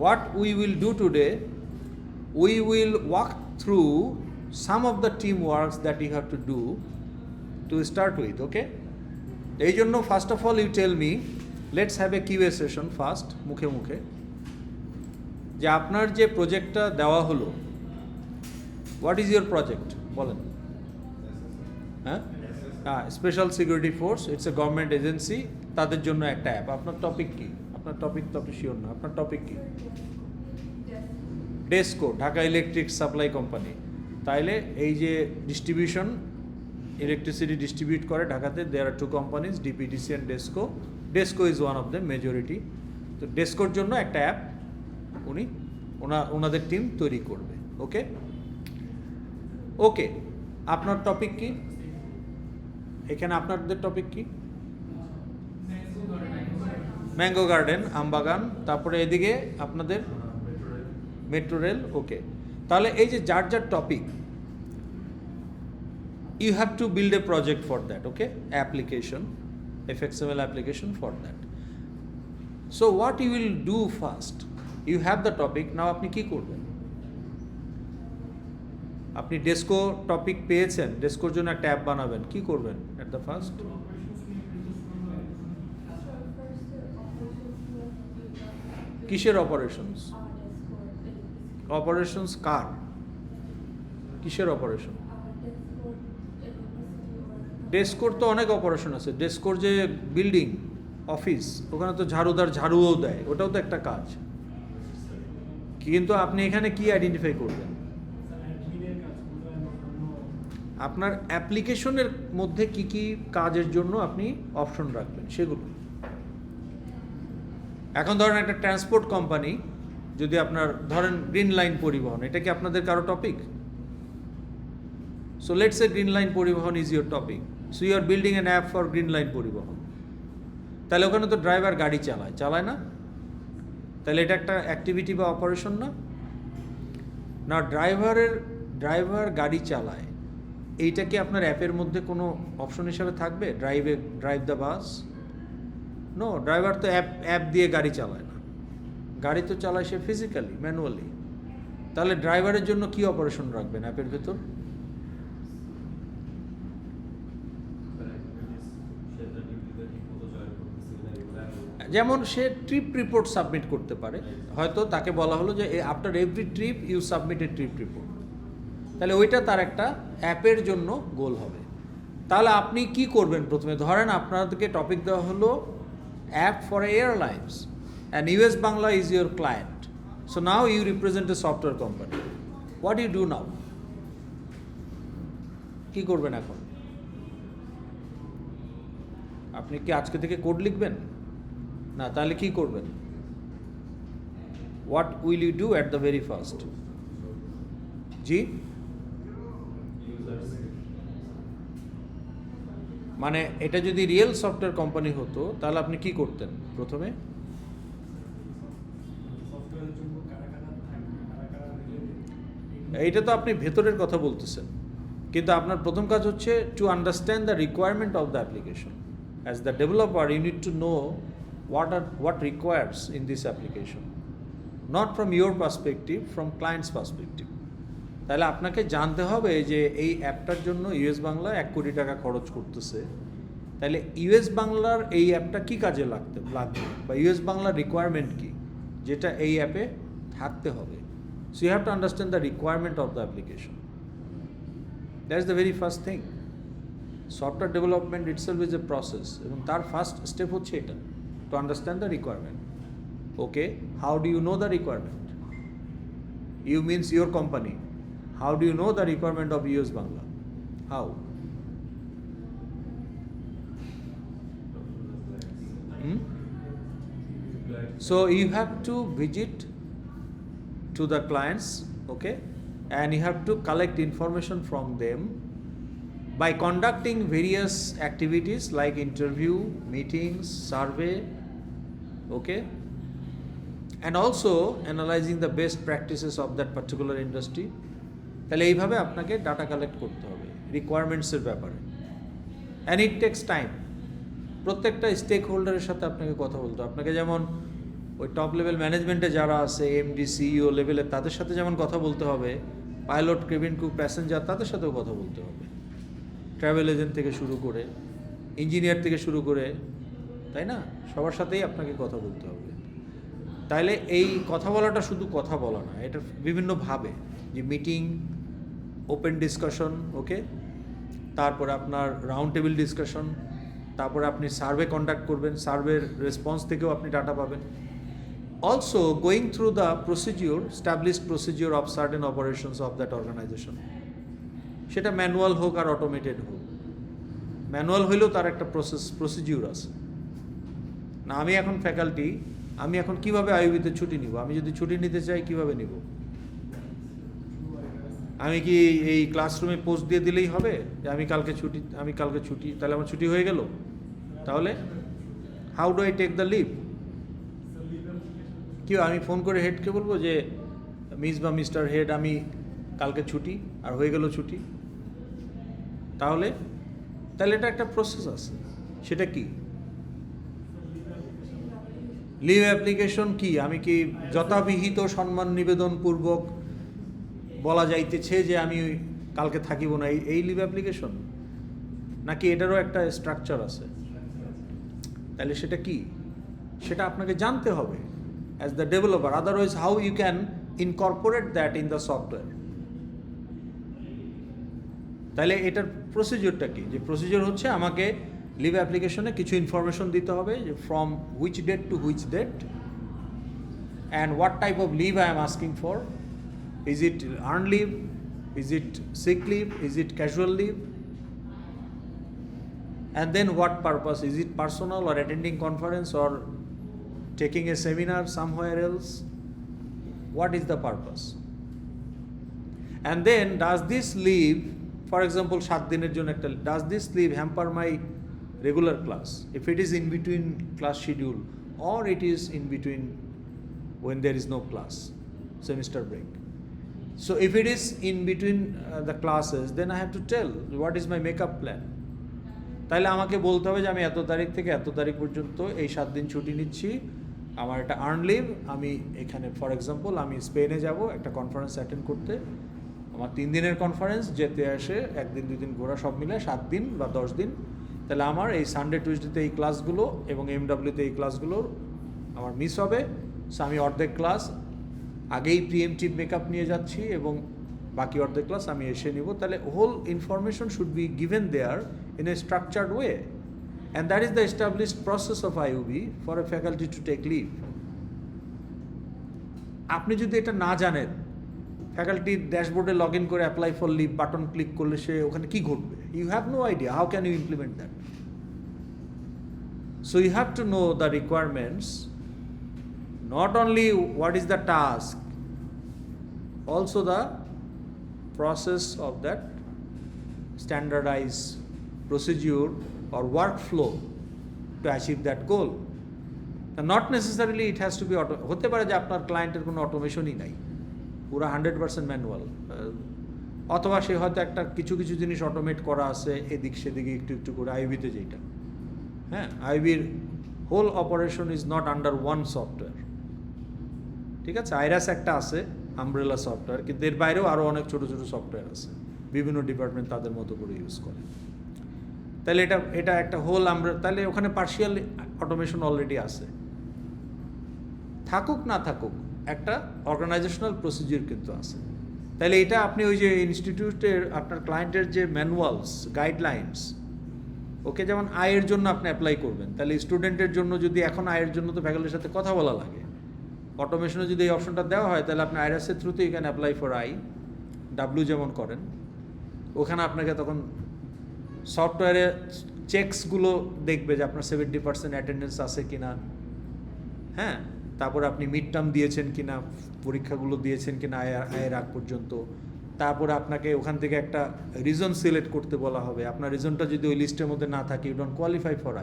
what we will do today, we will walk through some of the teamworks that you have to do to start with, okay? এই জন্য first of all you tell me, let's have a Q A session first, মুখে মুখে, যে আপনার যে প্রজেক্টটা দেওয়া হলো, হোয়াট ইজ ইউর প্রজেক্ট বলেন। হ্যাঁ, special security force, it's a government agency, তাদের জন্য একটা অ্যাপ। আপনার টপিক কি? আপনার টপিক তো আপনি শিওর না, আপনার টপিক কি? DESCO, Dhaka electric supply company. তাইলে এই যে ডিস্ট্রিবিউশন, ইলেকট্রিসিটি ডিস্ট্রিবিউট করে ঢাকাতে, there are two companies, DPDC and DESCO. DESCO is one of the majority. তো ডেসকোর জন্য একটা অ্যাপ উনি ওনাদের টিম তৈরি করবে, ওকে ওকে। আপনার টপিক কি এখানে? আপনাদের টপিক কি? ম্যাঙ্গো গার্ডেন, আমবাগান। তারপরে এদিকে আপনাদের মেট্রো রেল, ওকে। তাহলে এই যে যার যার topic, you have to build a project for that, okay? Application, FXML application for that. So what you will do first, you have the topic, now আপনি কি করবেন? আপনি ডেসকো টপিক পেয়েছেন, ডেসকোর জন্য একটা অ্যাপ বানাবেন, কি করবেন at the first? কিসের অপারেশনস? অপারেশনস কার? কিসের অপারেশন? ডেসকোর তো অনেক অপারেশন আছে। ডেসকোর যে বিল্ডিং, অফিস, ওখানে তো ঝাড়ুদার ঝাড়ুও দেয়, ওটাও তো একটা কাজ। কিন্তু আপনি এখানে কি আইডেন্টিফাই করবেন? আপনার অ্যাপ্লিকেশনের মধ্যে কি কি কাজের জন্য আপনি অপশন রাখবেন সেগুলো। এখন ধরেন একটা ট্রান্সপোর্ট কোম্পানি, যদি আপনার ধরেন গ্রিন লাইন পরিবহন, এটা কি আপনাদের কারো topic? So let's say Green Line Poribohon is your topic. So you are building an app for Green Line Poribohon. তাহলে ওখানে তো ড্রাইভার গাড়ি চালায় না? তাহলে এটা একটা অ্যাক্টিভিটি বা অপারেশন না? না, ড্রাইভার গাড়ি চালায়, এইটা কি আপনার অ্যাপের মধ্যে কোনো অপশন হিসাবে থাকবে? Drive the bus? No, driver তো অ্যাপ দিয়ে গাড়ি চালায় না, গাড়ি তো চালায় সে ফিজিক্যালি, ম্যানুয়ালি। তাহলে ড্রাইভারের জন্য কি অপারেশন রাখবেন অ্যাপের ভেতর? যেমন সে ট্রিপ রিপোর্ট সাবমিট করতে পারে, হয়তো তাকে বলা হলো যে after every trip you submit a trip report, তাহলে ওইটা তার একটা অ্যাপের জন্য গোল হবে। তাহলে আপনি কি করবেন? প্রথমে ধরেন আপনাদেরকে টপিক দেওয়া হলো app for airlines and US Bangla is your client. So now you represent a software company, what you do now? কি করবেন এখন? আপনি কি আজকে থেকে কোড লিখবেন? না, তাহলে কি করবেন? What will you do at the very first? জি, মানে এটা যদি রিয়েল সফটওয়্যার কোম্পানি হতো তাহলে আপনি কি করতেন প্রথমে? এইটা তো আপনি ভেতরের কথা বলতেছেন, কিন্তু আপনার প্রথম কাজ হচ্ছে to understand the requirement of the application. As the developer you need to know what requires in this application, not from your perspective, from client's perspective. তাহলে আপনাকে জানতে হবে যে এই অ্যাপটার জন্য ইউএস বাংলা 1 কোটি টাকা খরচ করতেছে, তাহলে ইউএস বাংলার এই অ্যাপটা কি কাজে লাগবে, বা ইউএস বাংলার রিকোয়ারমেন্ট কি যেটা এই অ্যাপে থাকতে হবে। So you have to understand the requirement of the application, that's the very first thing. Software development itself is a process, এবং তার ফার্স্ট স্টেপ হচ্ছে এটা, to understand the requirement. Okay, how do you know the requirement? You means your company. How do you know the requirement of US Bangla? How? So you have to visit to the clients, okay, and you have to collect information from them by conducting various activities like interview, meetings, survey, okay, and also analyzing the best practices of that particular industry. তাহলে এইভাবে আপনাকে data collect করতে হবে রিকোয়ারমেন্টসের ব্যাপারে, and it takes time. প্রত্যেকটা stake হোল্ডারের সাথে আপনাকে কথা বলতে হবে। আপনাকে যেমন ওই টপ লেভেল ম্যানেজমেন্টে যারা আছে এমডি সিইও লেভেলে তাদের সাথে যেমন কথা বলতে হবে, পাইলট কেবিন ক্রু প্যাসেঞ্জার তাদের সাথেও কথা বলতে হবে, ট্রাভেল এজেন্ট থেকে শুরু করে ইঞ্জিনিয়ার থেকে শুরু করে, তাই না, সবার সাথেই আপনাকে কথা বলতে হবে। তাইলে এই কথা বলাটা শুধু কথা বলা না, এটা বিভিন্নভাবে, যে মিটিং, ওপেন ডিসকাশন, ওকে, তারপরে আপনার রাউন্ড টেবিল ডিসকাশন, তারপরে আপনি সার্ভে কন্ডাক্ট করবেন, সার্ভের রেসপন্স থেকেও আপনি ডাটা পাবেন। Also going through the procedure, established procedure of certain operations of that organisation, সেটা ম্যানুয়াল হোক আর অটোমেটেড হোক। ম্যানুয়াল হইলেও তার একটা প্রসিডিওর আছে না। আমি এখন ফ্যাকাল্টি, আমি এখন কিভাবে আইইউবিতে ছুটি নিব? আমি যদি ছুটি নিতে চাই কিভাবে নিব? আমি কি এই ক্লাসরুমে পোস্ট দিয়ে দিলেই হবে যে আমি কালকে ছুটি, তাহলে আমার ছুটি হয়ে গেল? তাহলে how do I take the leave? কি আমি ফোন করে হেডকে বলবো যে মিস বা মিস্টার হেড আমি কালকে ছুটি, আর হয়ে গেল ছুটি? তাহলে এটা একটা প্রসেস আছে। সেটা কি? লিভ অ্যাপ্লিকেশন কি? আমি কি যথাবিহিত সম্মান নিবেদনপূর্বক বলা যাইতেছে যে আমি কালকে থাকিব না, এই লিভ অ্যাপ্লিকেশন? নাকি এটারও একটা স্ট্রাকচার আছে? তাহলে সেটা কি? সেটা আপনাকে জানতে হবে as the developer, otherwise how you can incorporate that in the software. তাহলে এটার প্রসিজিওরটা কি? যে প্রসিজিওর হচ্ছে আমাকে লিভ অ্যাপ্লিকেশনে কিছু ইনফরমেশন দিতে হবে, যে from which date to which date, and what type of leave I am asking for. Is it earned leave? Is it sick leave? Is it casual leave? And then what purpose? Is it personal or attending conference or taking a seminar somewhere else? What is the purpose? And then does this leave, for example, 7 দিনের জন্য একটা, does this leave hamper my regular class if it is in between class schedule, or it is in between when there is no class, semester break? So if it is in between the classes, then I have to tell what is my makeup plan. তাইলে আমাকে বলতে হবে যে আমি এত তারিখ থেকে এত তারিখ পর্যন্ত এই 7 দিন ছুটি নিচ্ছি, আমার একটা আর্ন লিভ, আমি এখানে ফর এক্সাম্পল আমি স্পেনে যাব একটা কনফারেন্স অ্যাটেন্ড করতে, আমার 3 দিনের কনফারেন্স, যেতে আসে 1 দিন 2 দিন ঘোরা সব মিলে 7 দিন বা 10 দিন। তাহলে আমার এই সানডে টুইসডেতে এই ক্লাসগুলো এবং এমডব্লিউতে এই ক্লাসগুলোর আমার মিস হবে। সো আমি অর্ধেক ক্লাস আগেই প্রিএমটিভ মেকআপ নিয়ে যাচ্ছি এবং বাকি অর্ধেক ক্লাস আমি এসে নিব। তাহলে whole information should be given there in a structured way, and that is the established process of IUB for a faculty to take leave. আপনি যদি এটা না জানেন, ফ্যাকাল্টির ড্যাশবোর্ডে লগ ইন করে apply for leave button click করলে সে ওখানে কী ঘটবে? You have no idea. How can you implement that? So you have to know the requirements, not only what is the task, also the process of that standardized procedure or workflow to achieve that goal. And not necessarily it has to be হতে পারে যে আপনার ক্লায়েন্টের কোনো অটোমেশনই নাই, পুরো 100% manual, অথবা সে হয়তো একটা কিছু জিনিস অটোমেট করা আছে এদিক সেদিকে একটু করে আইইউবিতে, যেটা হ্যাঁ আইইবির whole operation is not under one software. ঠিক আছে, আইরাস একটা আছে আমব্রেলা সফটওয়্যার, কিন্তু এর বাইরেও আরও অনেক ছোটো সফটওয়্যার আছে, বিভিন্ন ডিপার্টমেন্ট তাদের মতো করে ইউজ করে। তাহলে এটা একটা হোল তাহলে ওখানে পার্শিয়াল অটোমেশন অলরেডি আছে। থাকুক না থাকুক, একটা অর্গানাইজেশনাল প্রসিজিওর কিন্তু আছে। তাহলে এটা আপনি ওই যে ইনস্টিটিউটের আপনার ক্লায়েন্টের যে ম্যানুয়ালস, গাইডলাইন্স, ওকে, যেমন আয়ের জন্য আপনি অ্যাপ্লাই করবেন, তাহলে স্টুডেন্টের জন্য যদি এখন আয়ের জন্য তো ফ্যাকাল্টির সাথে কথা বলা লাগে, অটোমেশনে যদি এই অপশনটা দেওয়া হয়, তাহলে আপনি আইরাসের থ্রুতে you can apply for W যেমন করেন, ওখানে আপনাকে তখন সফটওয়্যারে চেকসগুলো দেখবে যে আপনার 70% অ্যাটেন্ডেন্স আছে কিনা, হ্যাঁ, তারপরে আপনি মিড টার্ম দিয়েছেন কিনা, পরীক্ষাগুলো দিয়েছেন কিনা আয়ের আগ পর্যন্ত। তারপরে আপনাকে ওখান থেকে একটা রিজন সিলেক্ট করতে বলা হবে, আপনার রিজনটা যদি ওই লিস্টের মধ্যে না থাকে, ইউ ডোন্ট কোয়ালিফাই ফর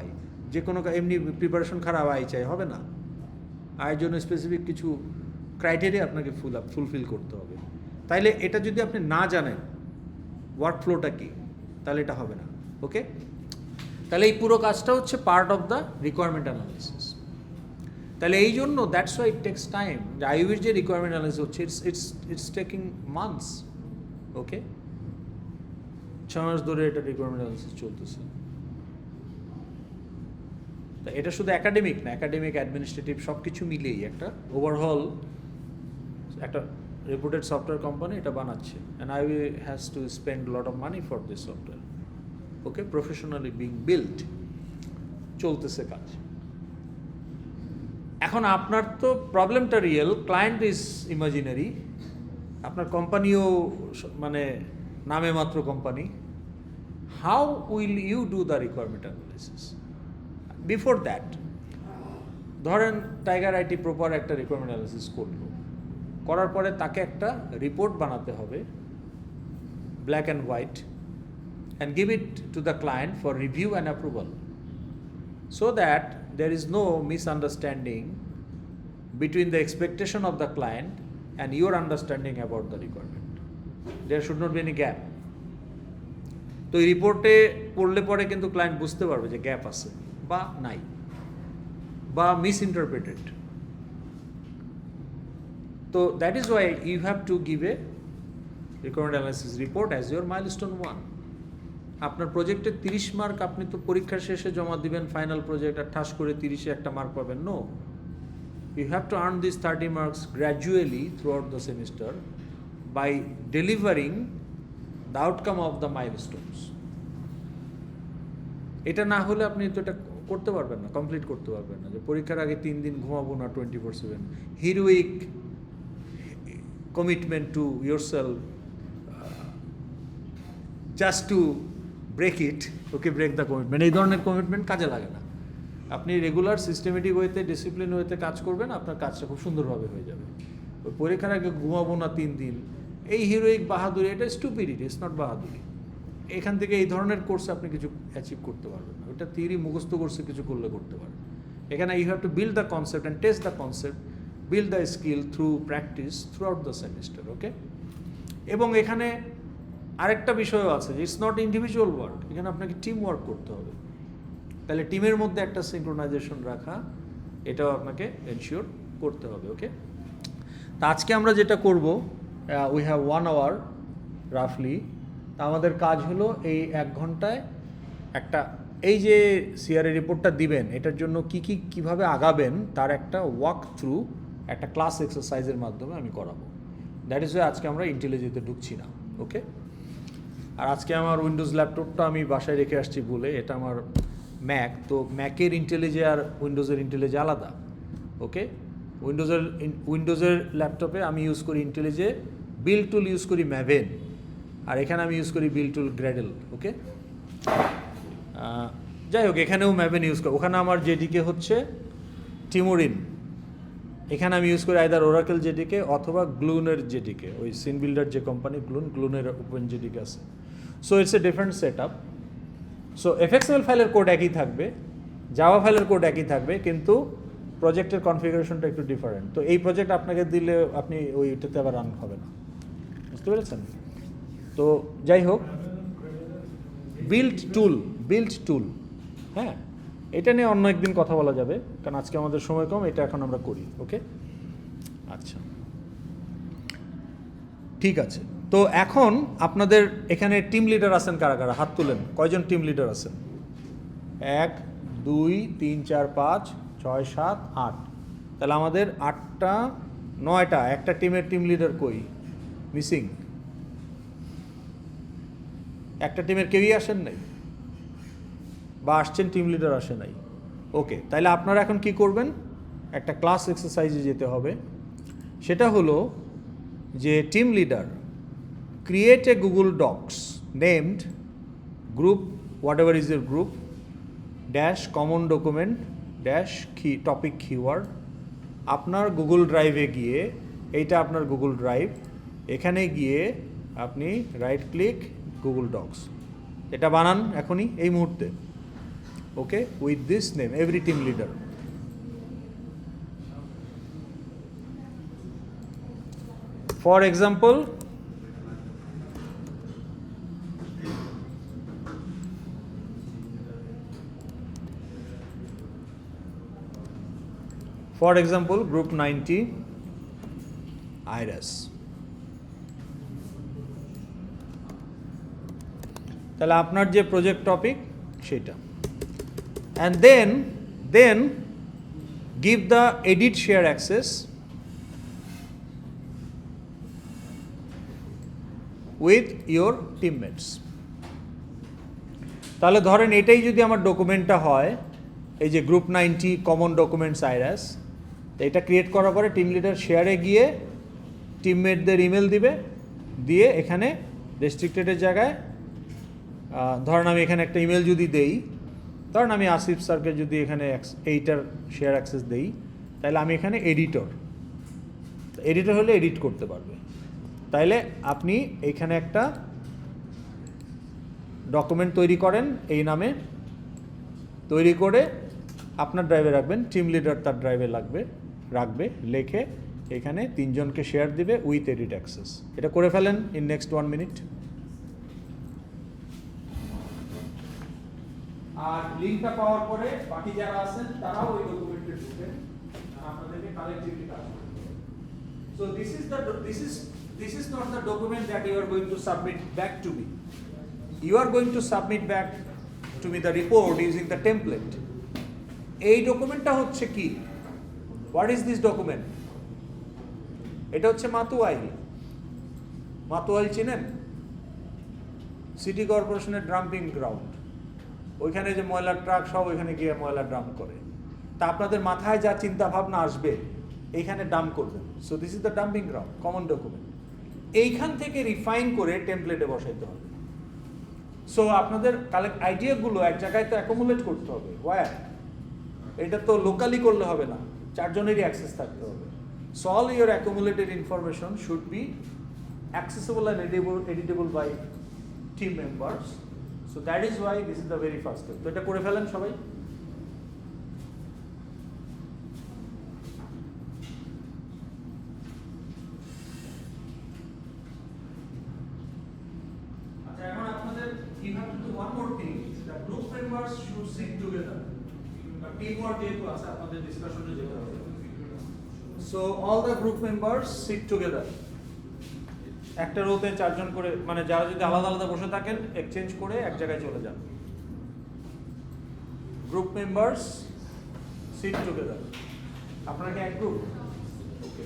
যে কোনো এমনি প্রিপারেশন খারাপ চাই হবে না, আয়ের জন্য স্পেসিফিক কিছু ক্রাইটেরিয়া আপনাকে ফুলফিল করতে হবে। তাইলে এটা যদি আপনি না জানেন ওয়ার্ক ফ্লোটা কী, তাহলে এটা হবে না। ওকে, তাহলে এই পুরো কাজটা হচ্ছে part of the requirement analysis. তাহলে এই জন্য that's why it takes time. আইবির যে রিকোয়ারমেন্ট অ্যানালিসিস হচ্ছে ইটস টেকিং মান্থস। ওকে, 6 মাস ধরে এটা রিকোয়ারমেন্ট অ্যানালিসিস চলতেছে। তা এটা শুধু একাডেমিক না, একাডেমিক অ্যাডমিনিস্ট্রেটিভ সব কিছু মিলেই একটা ওভারঅল একটা রেপুটেড সফটওয়্যার কোম্পানি এটা বানাচ্ছে, and IB has to spend lot of money for this software. Okay, professionally being build, চলতেছে কাজ। এখন আপনার তো প্রবলেমটা রিয়েল, ক্লায়েন্ট ইজ ইমাজিনারি, আপনার কোম্পানিও মানে নামে মাত্র company. How will you do the requirement analysis? Before that, ধরেন টাইগার আইটি প্রপার একটা রিকোয়ারমেন্ট অ্যানালিসিস করলো, করার পরে তাকে একটা রিপোর্ট বানাতে হবে, black and white, and give it to the client for review and approval, so that there is no misunderstanding between the expectation of the client and your understanding about the requirement. There should not be any gap. তো এই রিপোর্টে পড়লে পরে কিন্তু client বুঝতে পারবে যে gap আছে বা নাই বা মিসইন্টারপ্রেটেড। তো that is why you have to give a requirement analysis report as your milestone 1। আপনার প্রজেক্টে 30 মার্ক আপনি তো পরীক্ষার শেষে জমা দিবেন ফাইনাল প্রজেক্ট, আর ঠাস করে 30-এ একটা মার্ক পাবেন। No, you have to earn this 30 marks gradually throughout the semester by delivering the outcome of the milestones. এটা না হলে আপনি তো এটা করতে পারবেন না, কমপ্লিট করতে পারবেন না। যে পরীক্ষার আগে 3 দিন ঘুমাবো না 24/7, heroic commitment to yourself just to break it, okay, break the commitment, এই ধরনের কমিটমেন্ট কাজে লাগে না। আপনি রেগুলার সিস্টেমেটিক ওয়েতে, ডিসিপ্লিন ওয়েতে কাজ করবেন, আপনার কাজটা খুব সুন্দরভাবে হয়ে যাবে। ওই পরীক্ষার আগে ঘুমাবো না 3 দিন, এই হিরোইক বাহাদুরি, এটা স্টুপিডিটি, ইটস নট বাহাদুরি। এখান থেকে এই ধরনের কোর্সে আপনি কিছু অ্যাচিভ করতে পারবেন না। ওটা থিওরি মুখস্থ কোর্সে কিছু করলে করতে পারেন। এখানে you have to build the concept and test the concept, build the skill through practice throughout the semester. Okay, এবং এখানে আরেকটা বিষয়ও আছে যে ইটস নট ইন্ডিভিজুয়াল ওয়ার্ক, এখানে আপনাকে টিম ওয়ার্ক করতে হবে। তাহলে টিমের মধ্যে একটা সিনক্রোনাইজেশন রাখা, এটাও আপনাকে এনশিওর করতে হবে। ওকে, তা আজকে আমরা যেটা করব, উই হ্যাভ 1 hour রাফলি। তা আমাদের কাজ হলো এই 1 ঘন্টায় একটা, এই যে সিআরএ রিপোর্টটা দিবেন, এটার জন্য কীভাবে আগাবেন তার একটা ওয়াক থ্রু, একটা ক্লাস এক্সারসাইজের মাধ্যমে আমি করাবো। দ্যাট ইজ ওয়াই আজকে আমরা ইন্টেলিজেতে ঢুকছি না। ওকে, আর আজকে আমার উইন্ডোজ ল্যাপটপটা আমি বাসায় রেখে আসছি বলে, এটা আমার ম্যাক, তো ম্যাকের ইন্টেলিজে আর উইন্ডোজের ইন্টেলিজে আলাদা। ওকে, উইন্ডোজের ল্যাপটপে আমি ইউজ করি ইন্টেলিজে বিল্ড টুল, ইউজ করি ম্যাভেন, আর এখানে আমি ইউজ করি বিল্ড টুল গ্র্যাডেল। ওকে, যাই হোক, এখানেও ম্যাভেন ইউজ করি। ওখানে আমার জেডিকে হচ্ছে টিমোরিন, এখানে আমি ইউজ করি আইদার ওরাকেল জেডিকে অথবা গ্লুনের জেডিকে, ওই সিন বিল্ডার যে কোম্পানি গ্লুনের ওপেন জেডিকে আছে। So it's a different set up. So FXML ফাইলের কোড একই থাকবে, জাভা ফাইলের কোড একই থাকবে, কিন্তু প্রজেক্টের কনফিগারেশনটা একটু ডিফারেন্ট। তো এই প্রজেক্ট আপনাকে দিলে আপনি ওইটাতে আবার রান হবে না, বুঝতে পেরেছেন? তো যাই হোক, বিল্ড টুল, হ্যাঁ, এটা নিয়ে অন্য একদিন কথা বলা যাবে, কারণ আজকে আমাদের সময় কম, এটা এখন আমরা করি। ওকে, আচ্ছা, ঠিক আছে। তো এখন আপনাদের এখানে টিম লিডার আছেন কারা কারা? হাত তুলেন, কয়জন টিম লিডার আছেন? 1 2 3 4 5 6 7 8। তাহলে আমাদের 8টা 9টা, একটা টিমের টিম লিডার কই? মিসিং। একটা টিমের কেউই আসেন নাই, বা আসছেন টিম লিডার আসে নাই। ওকে, তাহলে আপনারা এখন কি করবেন? একটা ক্লাস এক্সারসাইজে যেতে হবে। সেটা হলো যে team leader create a Google Docs named group, whatever is your group, dash common document dash topic keyword. আপনার গুগল ড্রাইভে গিয়ে, এইটা আপনার গুগল ড্রাইভ, এখানে গিয়ে আপনি রাইট ক্লিক গুগল ডক্স, এটা বানান এখনই এই মুহূর্তে। Okay, with this name, every team leader. For example, for example group 90 আইরাস। তাহলে আপনার যে প্রজেক্ট টপিক সেটা, and then give the edit share access with your teammates. তাহলে ধরেন এটাই যদি আমার ডকুমেন্টটা হয়, এই যে গ্রুপ 90 কমন ডকুমেন্টস আইরাস, এটা ক্রিয়েট করার পরে টিম লিডার শেয়ারে গিয়ে টিমমেটদের ইমেল দিবে, দিয়ে এখানে রেস্ট্রিক্টেডের জায়গায় ধরেন আমি এখানে একটা ইমেল যদি দেই, ধরেন আমি আসিফ স্যারকে যদি এখানে এইটার শেয়ার অ্যাক্সেস দেই, তাহলে আমি এখানে এডিটর হলে এডিট করতে পারবে। তাইলে আপনি এইখানে একটা ডকুমেন্ট তৈরি করেন এই নামে, তৈরি করে আপনার ড্রাইভে রাখবেন, টিম লিডার তার ড্রাইভে রাখবে, লেখে এখানে 3 জনকে শেয়ার দিবে উইথ এডিট অ্যাক্সেস। এটা করে ফেলেন ইন নেক্সট 1 মিনিট। আর লিংকটা পাওয়ার পরে বাকি যারা আছেন তারাও ওই ডকুমেন্টে ঢুকবেন, আপনাদেরকে কালেক্টিভলি কাজ করতে হবে। So this is not the document that you are going to submit back to me. You are going to submit back to me the report using the template. এই ডকুমেন্টটা হচ্ছে কি? What is this document? এটা হচ্ছে মাতুয়াইল চিনেন? City কর্পোরেশনের dumping ground, ওইখানে যে ময়লার ট্রাক সব ওইখানে গিয়ে ময়লা ডাম্প করে, তা আপনাদের মাথায় যা চিন্তা ভাবনা আসবে এইখানে ডাম্প করবেন। So this is the dumping ground, common document. এইখান থেকে রিফাইন করে টেমপ্লেটে বসাইতে হবে। সো আপনাদের কালেক্ট আইডিয়াগুলো এক জায়গায় তো অ্যাকোমুলেট করতে হবে। ওয়ার এটা তো লোকালি করলে হবে না, 4 জনেরই অ্যাক্সেস থাকতে হবে। So all your accumulated information should be accessible and editable by team members. So that is why this is the very first step. তো এটা করে ফেলেন সবাই। আচ্ছা, এখন আপনাদের you have to do one more thing. The group members should sit together. Team work যেহেতু আছে আপনাদের ডিসকাশনে যেতে হবে। So all the group members sit together. একটা রোতে 4 জন করে, মানে যারা যদি আলাদা আলাদা বসে থাকেন এক্সচেঞ্জ করে এক জায়গায় চলে যান। Group members sit together. আপনারা কি এক গ্রুপ? ওকে।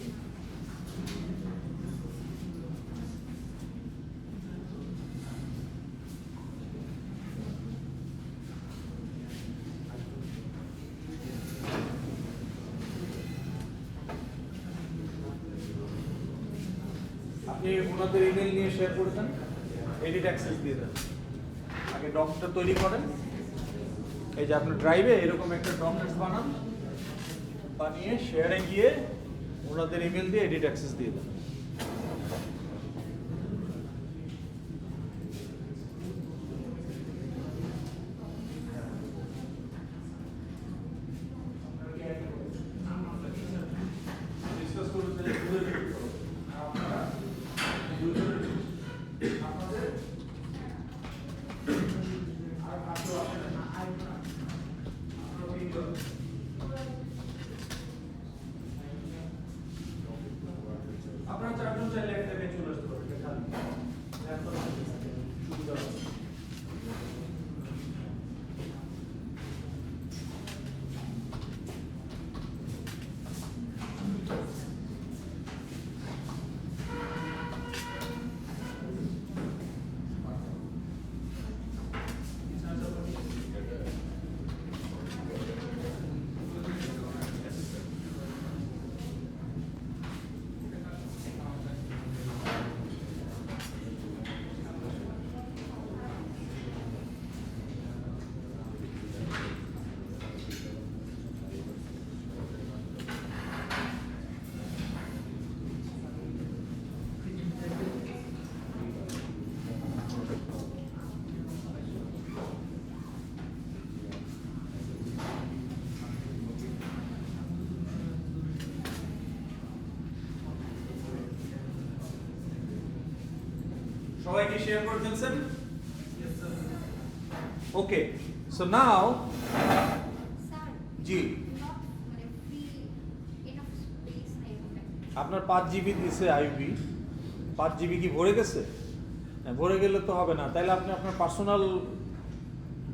আপনি ওনাদের ইমেল নিয়ে শেয়ার করে দেন, এডিট অ্যাক্সেস দিয়ে দেন। আগে ডকটা তৈরি করেন, এই যে আপনার ড্রাইভে এরকম একটা ডকুমেন্টস বানিয়ে শেয়ারে গিয়ে ওনাদের ইমেল দিয়ে এডিট অ্যাক্সেস দিয়ে দেন। আপনারা 4 জন চাইলে এক জায়গায় চলে আসতে পারবেন, খালি সুবিধা হবে। সবাই কি শেয়ার করে ফেলছেন? ওকে, সো নাও জি আপনার 5 জিবি দিছে আইবি, 5 জিবি কি ভরে গেছে? ভরে গেলে তো হবে না, তাহলে আপনি আপনার পার্সোনাল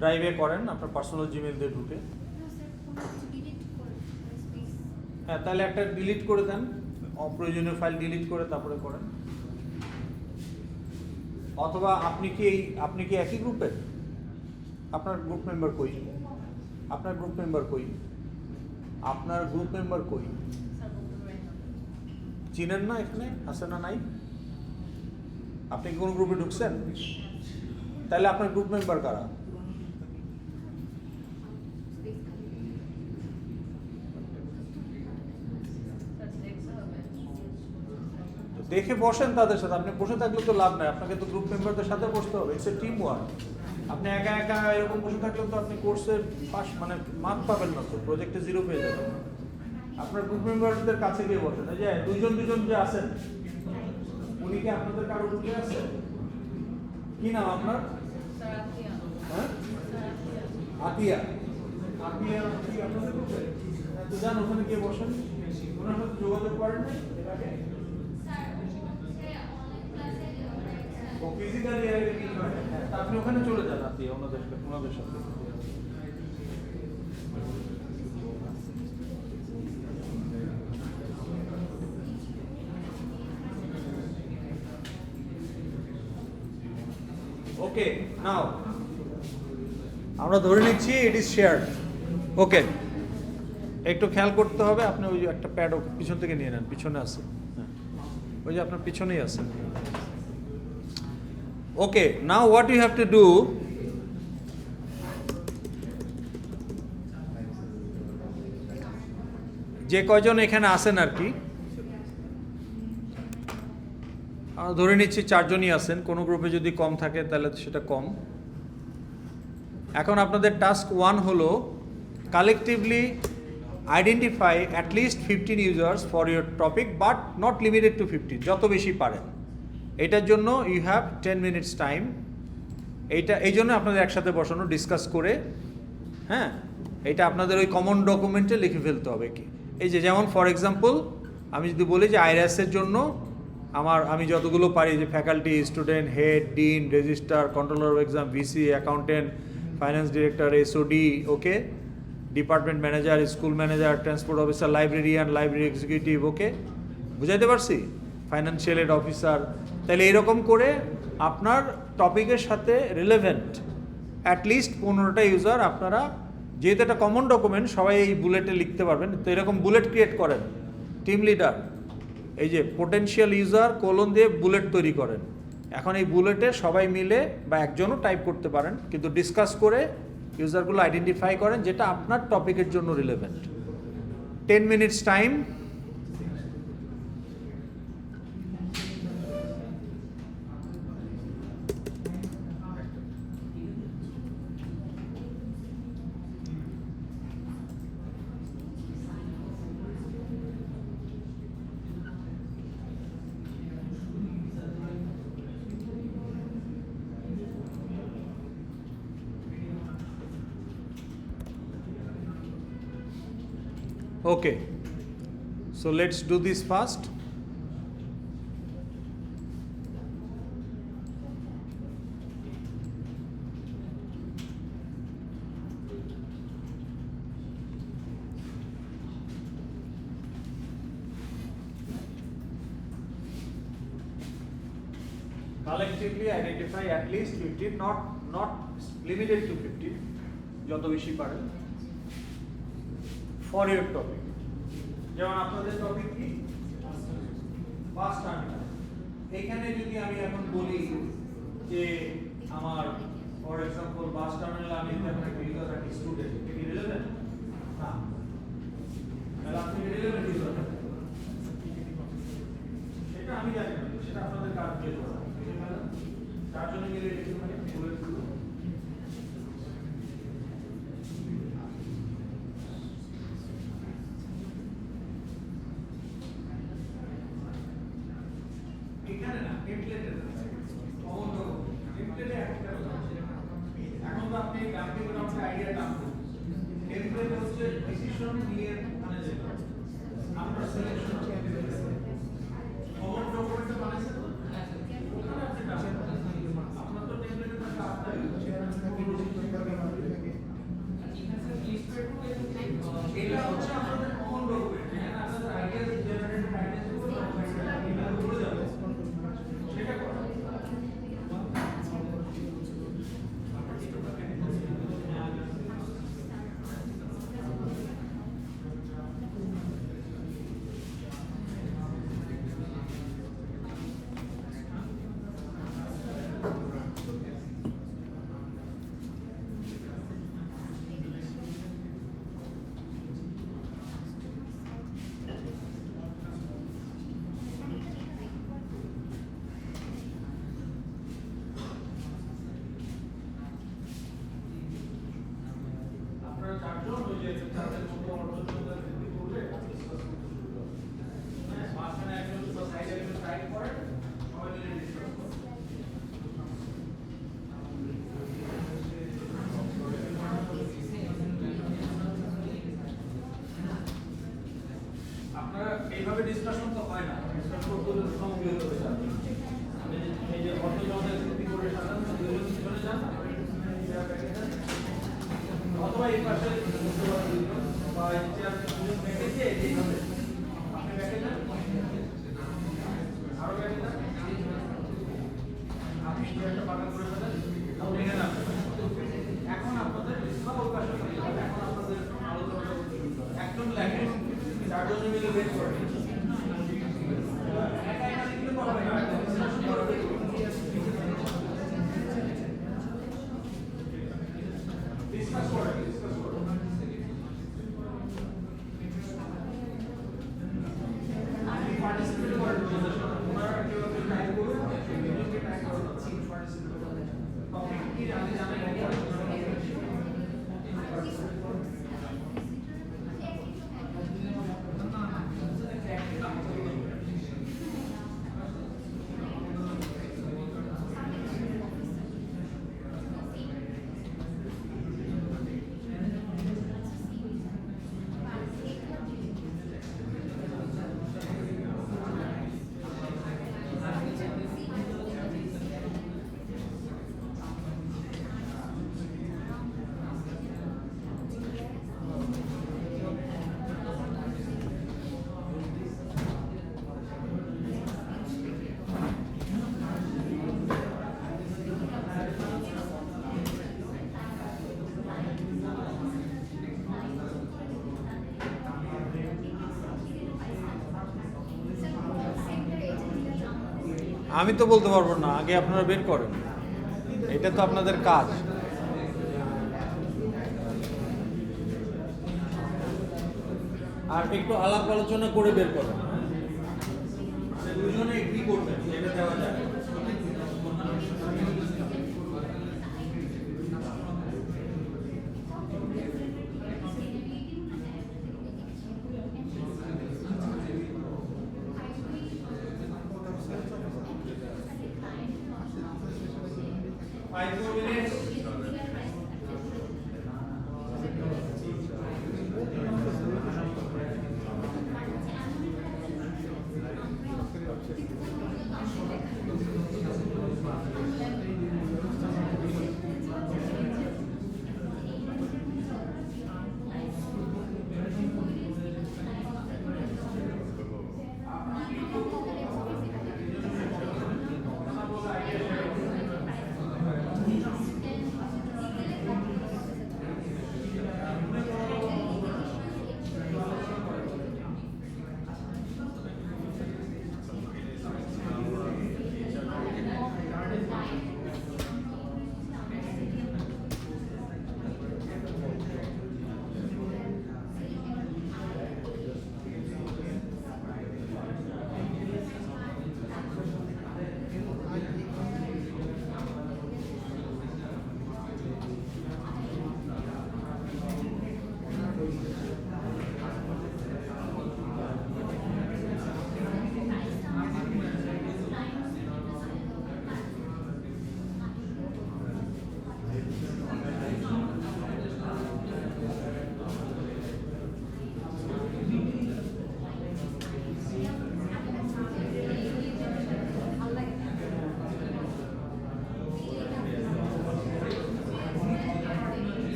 ড্রাইভে করেন, আপনার পার্সোনাল জিমেল দিয়ে ঢুকে। হ্যাঁ, তাহলে একটা ডিলিট করে দেন, অপ্রয়োজনীয় ফাইল ডিলিট করে তারপরে করেন। অথবা আপনি কি একই গ্রুপের? আপনার গ্রুপ মেম্বার কই? আপনার গ্রুপ মেম্বার কই? চিনেন না? এখানে আছে না? নাই? আপনি কি কোন গ্রুপে ঢুকছেন? তাহলে আপনার গ্রুপ মেম্বার কারা? দেখে বসেন তাদের সাথে। আপনি বসে থাকলে তো লাভ নাই, আপনাকে তো গ্রুপ মেম্বারদের সাথে বসতে হবে। It's a team work. আপনি একা একা এরকম বসে থাকলে তো আপনি কোর্সের পাস মানে মার্ক পাবেন না, তো প্রজেক্টে 0 পেয়ে যাবেন। আপনার গ্রুপ মেম্বারদের কাছে গিয়ে বসেন। এই যে দুইজন যে আছেন, উনি কি আপনাদের কারো গ্রুপে আছে? কি নাম আপনার? হ্যাঁ, আতিয়া কি আপনাদের গ্রুপে? তো যান ওখানে গিয়ে বসেন, ওনার সাথে যোগাযোগ করেন না এর আগে? ফিজিক্যালি কি হয়? হ্যাঁ, তা আপনি ওখানে চলে যান, আপনি ওনাদের সাথে। ওকে, নাও আমরা ধরে নিচ্ছি ইট ইজ শেয়ার্ড। ওকে, একটু খেয়াল করতে হবে, আপনি ওই যে একটা প্যাড পিছন থেকে নিয়ে নেন, পিছনে আছে। হ্যাঁ, ওই যে আপনার পিছনেই আছে। Okay, now what you have to do, যে কয়জন এখানে আছেন আর কি, ধরে নিচ্ছি 4 জনই আছেন। কোনো গ্রুপে যদি কম থাকে তাহলে সেটা কম। এখন আপনাদের টাস্ক 1 হলো collectively identify at least 15 users for your topic, but not limited to 15, যত বেশি পারেন। এটার জন্য ইউ হ্যাভ 10 মিনিটস টাইম। এই জন্য আপনাদের একসাথে বসানো, ডিসকাস করে, হ্যাঁ, এটা আপনাদের ওই কমন ডকুমেন্টে লিখে ফেলতে হবে। কি এই যে যেমন ফর এক্সাম্পল আমি যদি বলি যে আইরাসের জন্য আমি যতগুলো পারি, যে faculty, student, head, dean, registrar, controller of exam, VC, accountant, finance director, SOD, okay, department manager, school manager, transport officer, librarian, library executive, okay, বুঝাইতে পারছি? Financial aid officer. তাহলে এরকম করে আপনার টপিকের সাথে রিলেভেন্ট অ্যাটলিস্ট 15টা ইউজার আপনারা, যেহেতু এটা কমন ডকুমেন্ট, সবাই এই বুলেটে লিখতে পারবেন। তো এরকম বুলেট ক্রিয়েট করেন, টিম লিডার, এই যে পোটেনশিয়াল ইউজার কোলন দিয়ে বুলেট তৈরি করেন। এখন এই বুলেটে সবাই মিলে বা একজনও টাইপ করতে পারেন, কিন্তু ডিসকাস করে ইউজারগুলো আইডেন্টিফাই করেন যেটা আপনার টপিকের জন্য relevant. 10 minutes time. Okay, so let's do this fast. Collectively identify at least 15, not limited to 15, যত বেশি পারেন, ফর ইউর টপিক। যেমন আপনাদের টপিক কি? Bus terminal. এখানে যদি আমি এখন বলি যে আমার ফর এক্সাম্পল বাস টার্মিনাল, আমি যদি আপনার ইউজার রাখি স্টুডেন্ট, এটা কি রিলেভেন্ট? না, তাহলে আপনি রিলেভেন্ট ইউজার রাখেন, সেটা আমি জানি না, সেটা আপনাদের কাজ দিয়ে করা। 4 জনে মিলে একটুখানি বলে দিল। এখানে না, টেমপ্লেটে না, কমন টেমপ্লেটে একটা এখন তো আপনি ডাম্পিং করে আমাকে আইডিয়া ডাম্পিং। টেমপ্লেটে হচ্ছে ডিসিশন নিয়ে ওখানে যেতে, আমরা সিলেকশন অথবা এই পাশে বা এই চেয়ার ব্যাকে দিয়ে এইভাবে আপনি ব্যাকে যান, আরো ব্যাকে যান, আপনি চেয়ারটা পাকা করে ফেলেন, আপনি এখানে আসেন। এখন আপনাদের সব ওই পাশে চলে যাবে। এখন আপনাদের আলোচনাটা করতে শুরু করুন। একদম ল্যাঙ্গুয়েজ চারজনে মিলে বের করে একা একা লিখলে তো হবে না, ডিসকাশন করা হবে। ডিসকাস করে পার্টিসিপেট করার জন্য ওনারা কেউ টাইপ করুন, ভিডিওকে টাইপ করুন, পার্টিসিপেট করুন। টপিক কি জানি জানেন আমি তো বলতে পারবো না, আগে আপনারা বের করেন, এটা তো আপনাদের কাজ। আর একটু আলাপ আলোচনা করে বের করেন, দুজনে এগ্রি করবেন এটা দেওয়া যায়।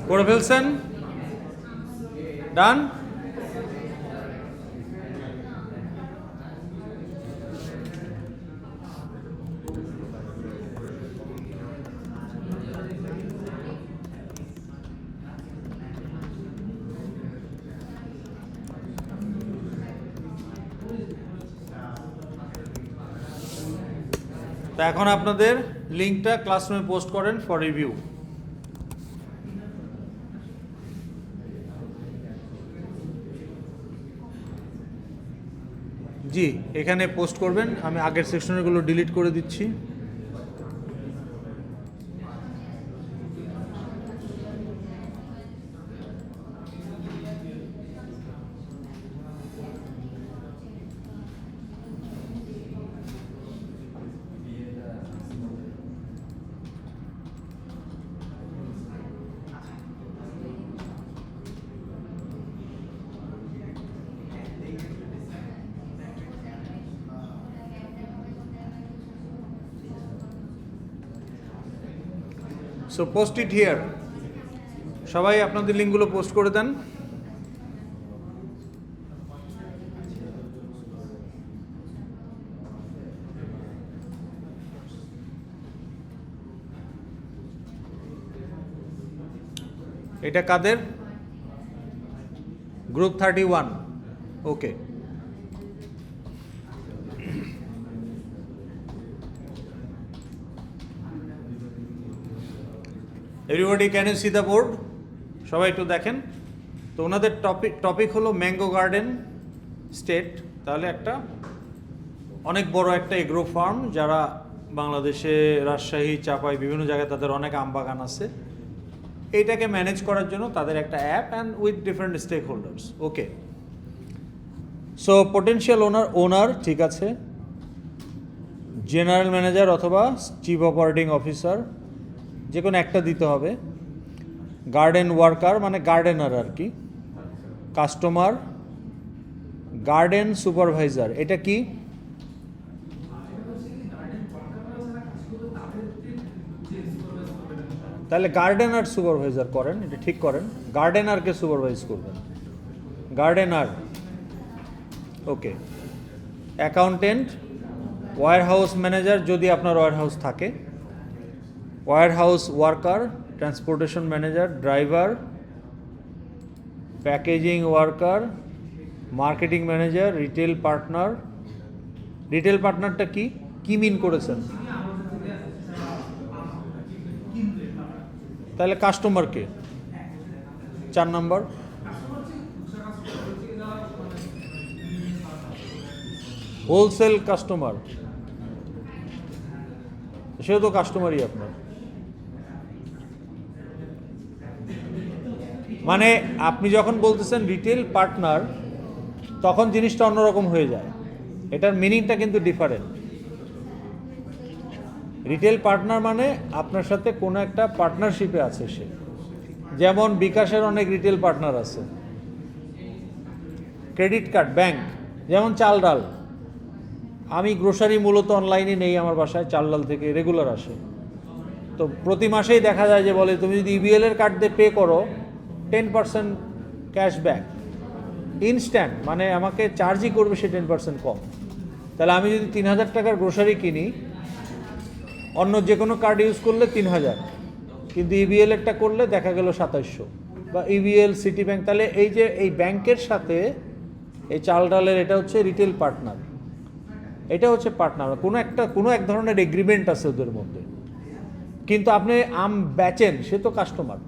করে ফেলছেন? ডান? তো এখন আপনাদের লিঙ্কটা ক্লাসরুমে পোস্ট করেন ফর রিভিউ। জি, এখানে পোস্ট করবেন। আমি আগের সেকশনগুলো ডিলিট করে দিচ্ছি। So post it here. সবাই আপনাদের লিঙ্কগুলো পোস্ট করে দেন। এটা কাদের? Group 31। Okay, everybody can you see the board? সবাই একটু দেখেন তো। ওনাদের টপিক হলো ম্যাঙ্গো গার্ডেন স্টেট। তাহলে একটা অনেক বড় একটা এগ্রো ফার্ম, যারা বাংলাদেশে রাজশাহী, চাপাই বিভিন্ন জায়গায় তাদের অনেক আম বাগান আছে। এইটাকে ম্যানেজ করার জন্য তাদের একটা app and with different stakeholders. Okay, so potential owner ঠিক আছে, জেনারেল ম্যানেজার অথবা চিফ অপারেটিং অফিসার, যে কোনো একটা দিতে হবে। গার্ডেন ওয়ার্কার মানে গার্ডেনার আর কি। কাস্টমার, গার্ডেন সুপারভাইজার, এটা কি? তাহলে গার্ডেনার সুপারভাইজার করেন, এটা ঠিক করেন। গার্ডেনারকে সুপারভাইজ করবেন, gardener. Okay, accountant, warehouse manager যদি আপনার ওয়্যারহাউস থাকে, warehouse worker, transportation manager, driver, packaging worker, marketing manager, retail partner. Retail পার্টনারটা কি কি মিন করেছেন? তাহলে কাস্টমারকে 4 নম্বর। হোলসেল কাস্টমার, সেও তো কাস্টমারই আপনার। মানে আপনি যখন বলতেছেন রিটেল পার্টনার, তখন জিনিসটা অন্যরকম হয়ে যায়। এটার মিনিংটা কিন্তু ডিফারেন্ট। রিটেল পার্টনার মানে আপনার সাথে কোনো একটা পার্টনারশিপে আছে সে। যেমন বিকাশের অনেক রিটেল পার্টনার আছে। ক্রেডিট কার্ড, ব্যাংক, যেমন চাল ডাল। আমি গ্রোসারি মূলত অনলাইনে নেই, আমার বাসায় চাল ডাল থেকে রেগুলার আসে। তো প্রতি মাসেই দেখা যায় যে বলে তুমি যদি ইবিএল এর কার্ড দিয়ে পে করো 10% ক্যাশব্যাক ইনস্ট্যান্ট, মানে আমাকে চার্জই করবে সে 10% কম। তাহলে আমি যদি 3000 টাকার গ্রোসারি কিনি, অন্য যে কোনো কার্ড ইউজ করলে 3000, কিন্তু ইবিএল এরটা করলে দেখা গেল 2700, বা ইবিএল, সিটি ব্যাংক। তাহলে এই যে এই ব্যাংকের সাথে এই চাল ডালের এটা হচ্ছে রিটেল পার্টনার, এটা হচ্ছে পার্টনার। কোনো এক ধরনের এগ্রিমেন্ট আছে ওদের মধ্যে, কিন্তু আপনি আম বেচেন, সে তো কাস্টমার।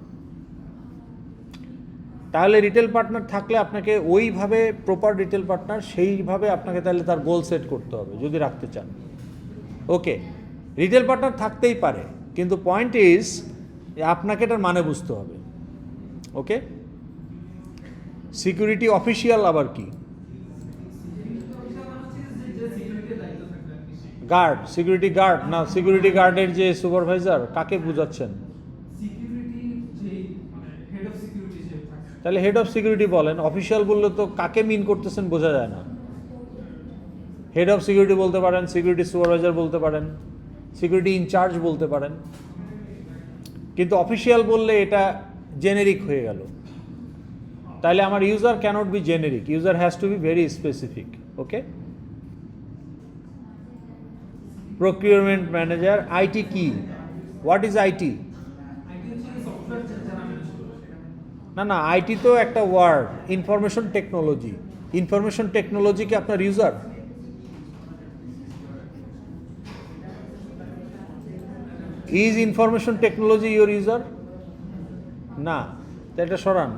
তাহলে রিটেল পার্টনার থাকলে আপনাকে ওইভাবে প্রপার রিটেল পার্টনার সেইভাবে আপনাকে তাহলে তার গোল সেট করতে হবে যদি রাখতে চান। ওকে, রিটেল পার্টনার থাকতেই পারে, কিন্তু পয়েন্ট ইজ আপনাকে এটার মানে বুঝতে হবে। ওকে, সিকিউরিটি অফিসিয়াল আবার কি? গার্ড, সিকিউরিটি গার্ড না, সিকিউরিটি গার্ডের যে সুপারভাইজার, কাকে বুঝাচ্ছেন? তাহলে হেড অফ সিকিউরিটি বলেন। অফিসিয়াল বললে তো কাকে মিন করতেছেন বোঝা যায় না। হেড অফ সিকিউরিটি বলতে পারেন, সিকিউরিটি সুপারভাইজার বলতে পারেন, সিকিউরিটি ইনচার্জ বলতে পারেন, কিন্তু অফিসিয়াল বললে এটা জেনেরিক হয়ে গেল। তাহলে আমার user cannot be generic, user has to be very specific. Okay, procurement manager, IT কি? What is IT? না না, আইটি তো একটা word, information technology. Information technology কি আপনার user? Is information technology your user? না, তো এটা সরান।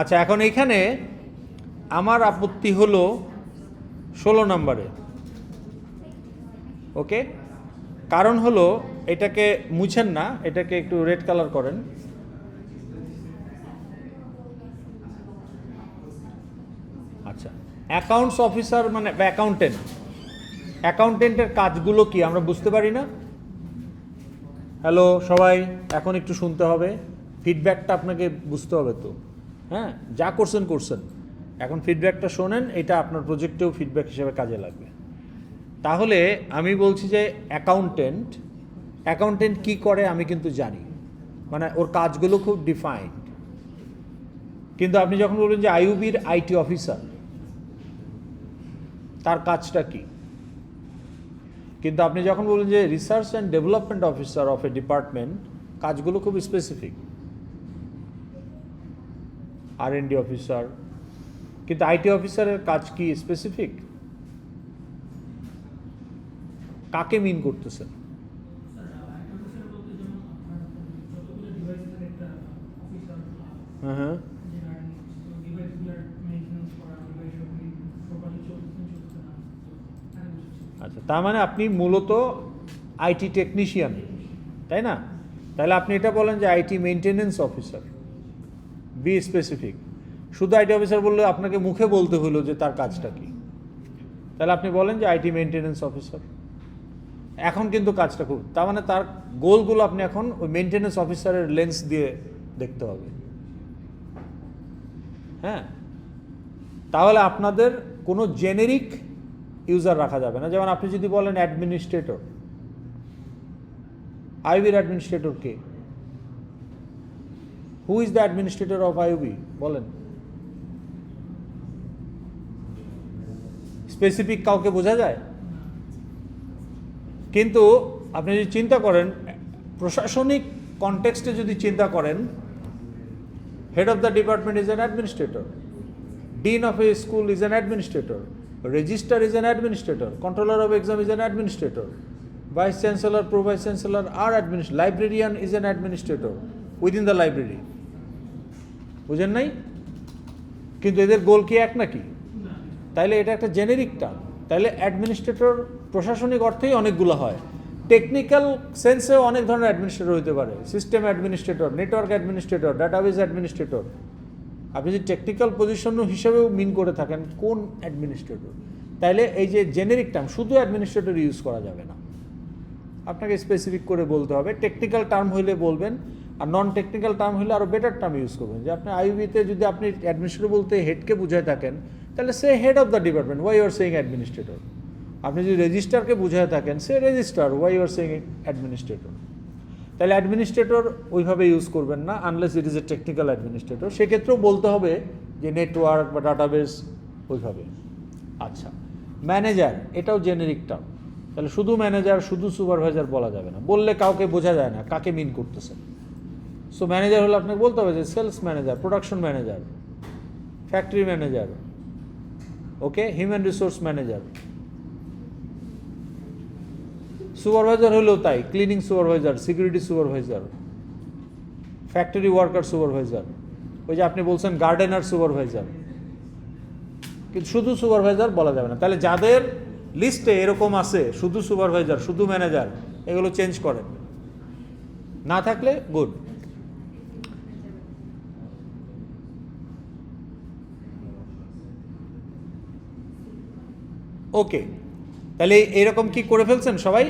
আচ্ছা, এখন এখানে আমার আপত্তি হলো 16 নম্বরে। ওকে, কারণ হলো এটাকে মুছেন না, এটাকে একটু রেড কালার করেন। আচ্ছা, অ্যাকাউন্টস অফিসার মানে অ্যাকাউন্টেন্ট, অ্যাকাউন্টেন্টের কাজগুলো কি আমরা বুঝতে পারি না? হ্যালো সবাই, এখন একটু শুনতে হবে, ফিডব্যাকটা আপনাকে বুঝতে হবে তো। হ্যাঁ, যা করছেন করছেন, এখন ফিডব্যাকটা শোনেন, এটা আপনার প্রজেক্টেও ফিডব্যাক হিসেবে কাজে লাগবে। তাহলে আমি বলছি যে অ্যাকাউন্টেন্ট কি করে আমি কিন্তু জানি, মানে ওর কাজগুলো খুব ডিফাইন্ড। কিন্তু আপনি যখন বলবেন যে আইইউবির আইটি অফিসার, তার কাজটা কি? কিন্তু আপনি যখন বলবেন যে research and development officer of A department, কাজগুলো খুব স্পেসিফিক, R&D অফিসার। কিন্তু আইটি অফিসারের কাজ কি স্পেসিফিক? কাকে মিন করতেছেন? হ্যাঁ হ্যাঁ, আচ্ছা, তার মানে আপনি মূলত আইটি টেকনিশিয়ান, তাই না? তাহলে আপনি এটা বলেন যে IT maintenance officer, B specific. শুধু আইটি অফিসার বললে আপনাকে মুখে বলতে হলো যে তার কাজটা কি, তাহলে আপনি বলেন যে আইটি মেনটেনেন্স অফিসার। এখন কিন্তু কাজটা খুব, তার মানে তার গোলগুলো আপনি এখন ওই মেনটেনেন্স অফিসারের লেন্স দিয়ে দেখতে হবে। হ্যাঁ, তাহলে আপনাদের কোনো জেনেরিক ইউজার রাখা যাবে না। যেমন আপনি যদি বলেন অ্যাডমিনিস্ট্রেটর, আইবির অ্যাডমিনিস্ট্রেটর কে? Who is the administrator of IB? বলেন, স্পেসিফিক কাউকে বোঝা যায়? কিন্তু আপনি যদি চিন্তা করেন প্রশাসনিক কনটেক্সটে, যদি চিন্তা করেন, head of the department is an administrator, dean of a school is an administrator, registrar is an administrator, controller of exam is an administrator, vice chancellor, pro vice chancellor are administrator, librarian is an administrator within the library. বুঝেন নাই? কিন্তু এদের গোল কি এক নাকি? তাইলে এটা একটা জেনেরিক টার্ম। তাইলে অ্যাডমিনিস্ট্রেটর প্রশাসনিক অর্থেই অনেকগুলো হয়, টেকনিক্যাল সেন্সেও অনেক ধরনের অ্যাডমিনিস্ট্রেটর হতে পারে, system administrator, network administrator, database administrator. আপনি যদি টেকনিক্যাল পজিশন হিসেবেও মিন করে থাকেন কোন অ্যাডমিনিস্ট্রেটর, তাইলে এই যে জেনেরিক টার্ম শুধু অ্যাডমিনিস্ট্রেটর ইউজ করা যাবে না, আপনাকে স্পেসিফিক করে বলতে হবে। টেকনিক্যাল টার্ম হইলে বলবেন, আর নন টেকনিক্যাল টার্ম হলে আরও বেটার টার্ম ইউজ করবেন। যে আপনি আইবিতে যদি আপনি অ্যাডমিনিস্ট্রেটর বলতে হেডকে বুঝায় থাকেন, তাহলে সে head of the department, why you are saying administrator. আপনি যদি রেজিস্ট্রারকে বুঝায় থাকেন, সে registrar, why you are saying administrator. তাহলে অ্যাডমিনিস্ট্রেটর ওইভাবে ইউজ করবেন না, unless it is a technical administrator. সেক্ষেত্রেও বলতে হবে যে নেটওয়ার্ক বা ডাটাবেস ওইভাবে। আচ্ছা, ম্যানেজার, এটাও জেনেরিক টার্ম। তাহলে শুধু ম্যানেজার, শুধু সুপারভাইজার বলা যাবে না, বললে কাউকে বোঝা যায় না কাকে মিন করতেছেন। সো ম্যানেজার হলে আপনাকে বলতে হবে যে sales manager, production manager, factory manager, okay, human resource manager. Supervisor হলেও তাই, cleaning supervisor, security supervisor, factory worker supervisor, ওই যে আপনি বলছেন গার্ডেনার সুপারভাইজার। কিন্তু শুধু সুপারভাইজার বলা যাবে না। তাহলে যাদের লিস্টে এরকম আছে শুধু সুপারভাইজার, শুধু ম্যানেজার, এগুলো চেঞ্জ করেন, না থাকলে গুড। ওকে, তাহলে এরকম কি করে ফেলছেন সবাই?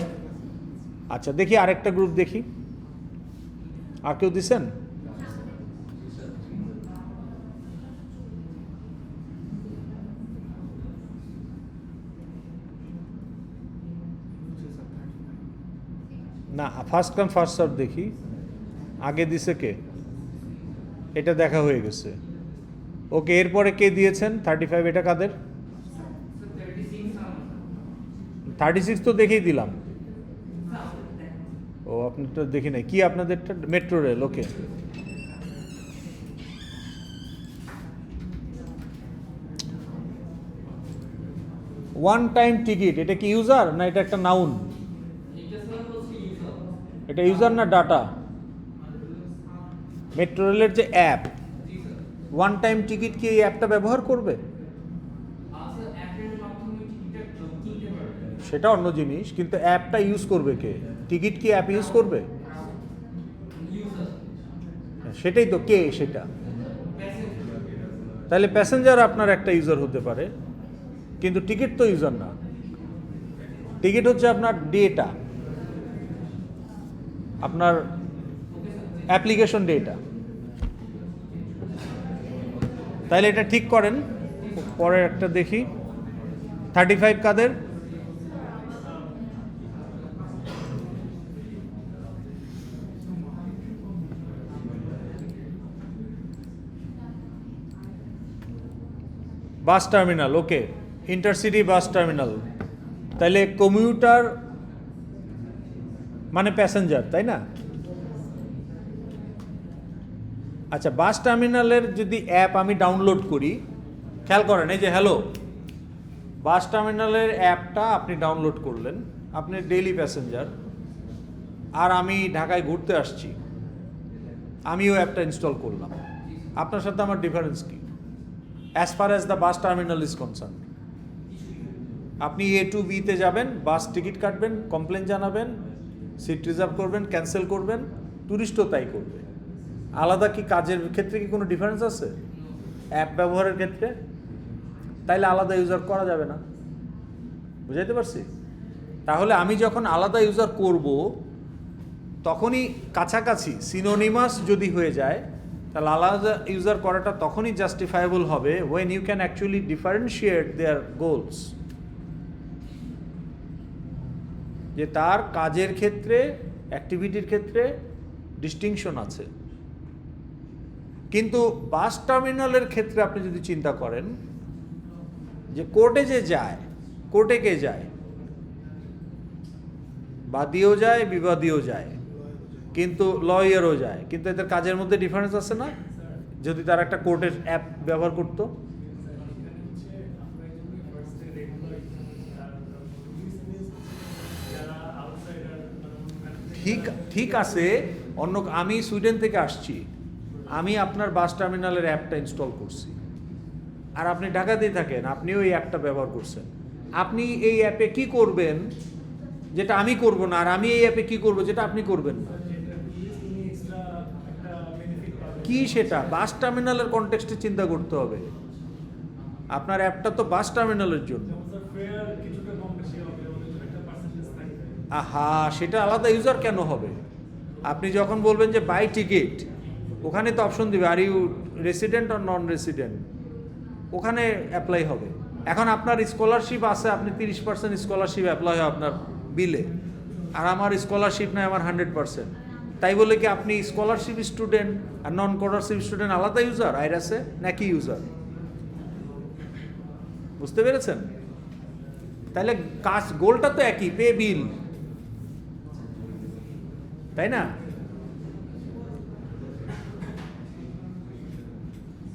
আচ্ছা, দেখি আরেকটা গ্রুপ দেখি, আর কেউ দিছেন? না, ফার্স্ট কাম ফার্স্ট সার্ভ দেখি, আগে দিছে কে, এটা দেখা হয়ে গেছে। ওকে, এরপরে কে দিয়েছেন 35, এটা কাদের? 36 তো দেখেই দিলাম। ও, আপনি তো দেখি নাই। কি আপনাদেরটা? Metro rail. Okay, one time ticket, এটা কি ইউজার না এটা একটা নাউন? এটা ইউজার না ডাটা? মেট্রো রেলের যে অ্যাপ, ওয়ান টাইম টিকিট কি এই অ্যাপটা ব্যবহার করবে? সেটা অন্য জিনিস, কিন্তু অ্যাপটা ইউজ করবে কে? টিকিট কি অ্যাপ ইউজ করবে? সেটাই তো, কে সেটা? তাহলে প্যাসেঞ্জার আপনার একটা ইউজার হতে পারে, কিন্তু টিকিট তো ইউজার না। টিকিট হচ্ছে আপনার ডেটা, আপনার অ্যাপ্লিকেশন ডেটা। তাহলে এটা ঠিক করেন। পরে একটা দেখি, 35 কাদের? Bus terminal. Okay, intercity bus terminal. তাহলে কমিউটার মানে প্যাসেঞ্জার, তাই না? আচ্ছা, বাস টার্মিনালের যদি অ্যাপ আমি ডাউনলোড করি, খেয়াল করেন, এই যে হ্যালো, বাস টার্মিনালের অ্যাপটা আপনি ডাউনলোড করলেন, আপনি ডেইলি প্যাসেঞ্জার, আর আমি ঢাকায় ঘুরতে আসছি, আমিও অ্যাপটা ইনস্টল করলাম। আপনার সাথে আমার ডিফারেন্স কি as far as the bus terminal is concern? আপনি এ টু বিতে যাবেন, বাস টিকিট কাটবেন, কমপ্লেন জানাবেন, সিট রিজার্ভ করবেন, ক্যান্সেল করবেন, ট্যুরিস্টও তাই করবে। আলাদা কি কাজের ক্ষেত্রে কি কোনো ডিফারেন্স আছে অ্যাপ ব্যবহারের ক্ষেত্রে? তাইলে আলাদা ইউজার করা যাবে না। বুঝাইতে পারছি? তাহলে আমি যখন আলাদা ইউজার করব, তখনই কাছাকাছি সিনোনিমাস যদি হয়ে যায়, তাহলে আলাদা ইউজার করাটা তখনই জাস্টিফায়েবল হবে when you can actually differentiate their goals, যে তার কাজের ক্ষেত্রে, অ্যাক্টিভিটির ক্ষেত্রে ডিস্টিংশন আছে। কিন্তু বাস টার্মিনালের ক্ষেত্রে আপনি যদি চিন্তা করেন যে কোর্টে যে যায়, কোর্টে কে যায়? বাদীও যায়, বিবাদীও যায়, কিন্তু লয়ারও যায়, কিন্তু এদের কাজের মধ্যে ডিফারেন্স আছে না? যদি তারা একটা কোর্টের অ্যাপ ব্যবহার করতো। ঠিক আছে, অন্য, আমি সুইডেন থেকে আসছি, আমি আপনার বাস টার্মিনালের অ্যাপটা ইনস্টল করছি, আর আপনি ঢাকাতেই থাকেন, আপনিও এই অ্যাপটা ব্যবহার করছেন। আপনি এই অ্যাপে কি করবেন যেটা আমি করব না, আর আমি এই অ্যাপে কি করব যেটা আপনি করবেন না? কি সেটা? বাস টার্মিনালের কনটেক্সটে চিন্তা করতে হবে। আপনার অ্যাপটা তো বাস টার্মিনালের জন্য। আহা, সেটা আলাদা ইউজার কেন হবে? আপনি যখন বলবেন যে বাই টিকিট, ওখানে তো অপশন দিবে আর ইউ রেসিডেন্ট আর নন রেসিডেন্ট, ওখানে অ্যাপ্লাই হবে। এখন আপনার স্কলারশিপ আছে, আপনি 30% স্কলারশিপ অ্যাপ্লাই হয় আপনার বিলে, আর আমার স্কলারশিপ নাই, আমার 100%। তাই বলে কি আপনি স্কলারশিপ স্টুডেন্ট আর নন স্কলারশিপ স্টুডেন্ট আলাদা ইউজার আইরাসে নাকি ইউজার? বুঝতে পেরেছেন? তাহলে কাজ, গোলটা তো একই, পে বিল, তাই না?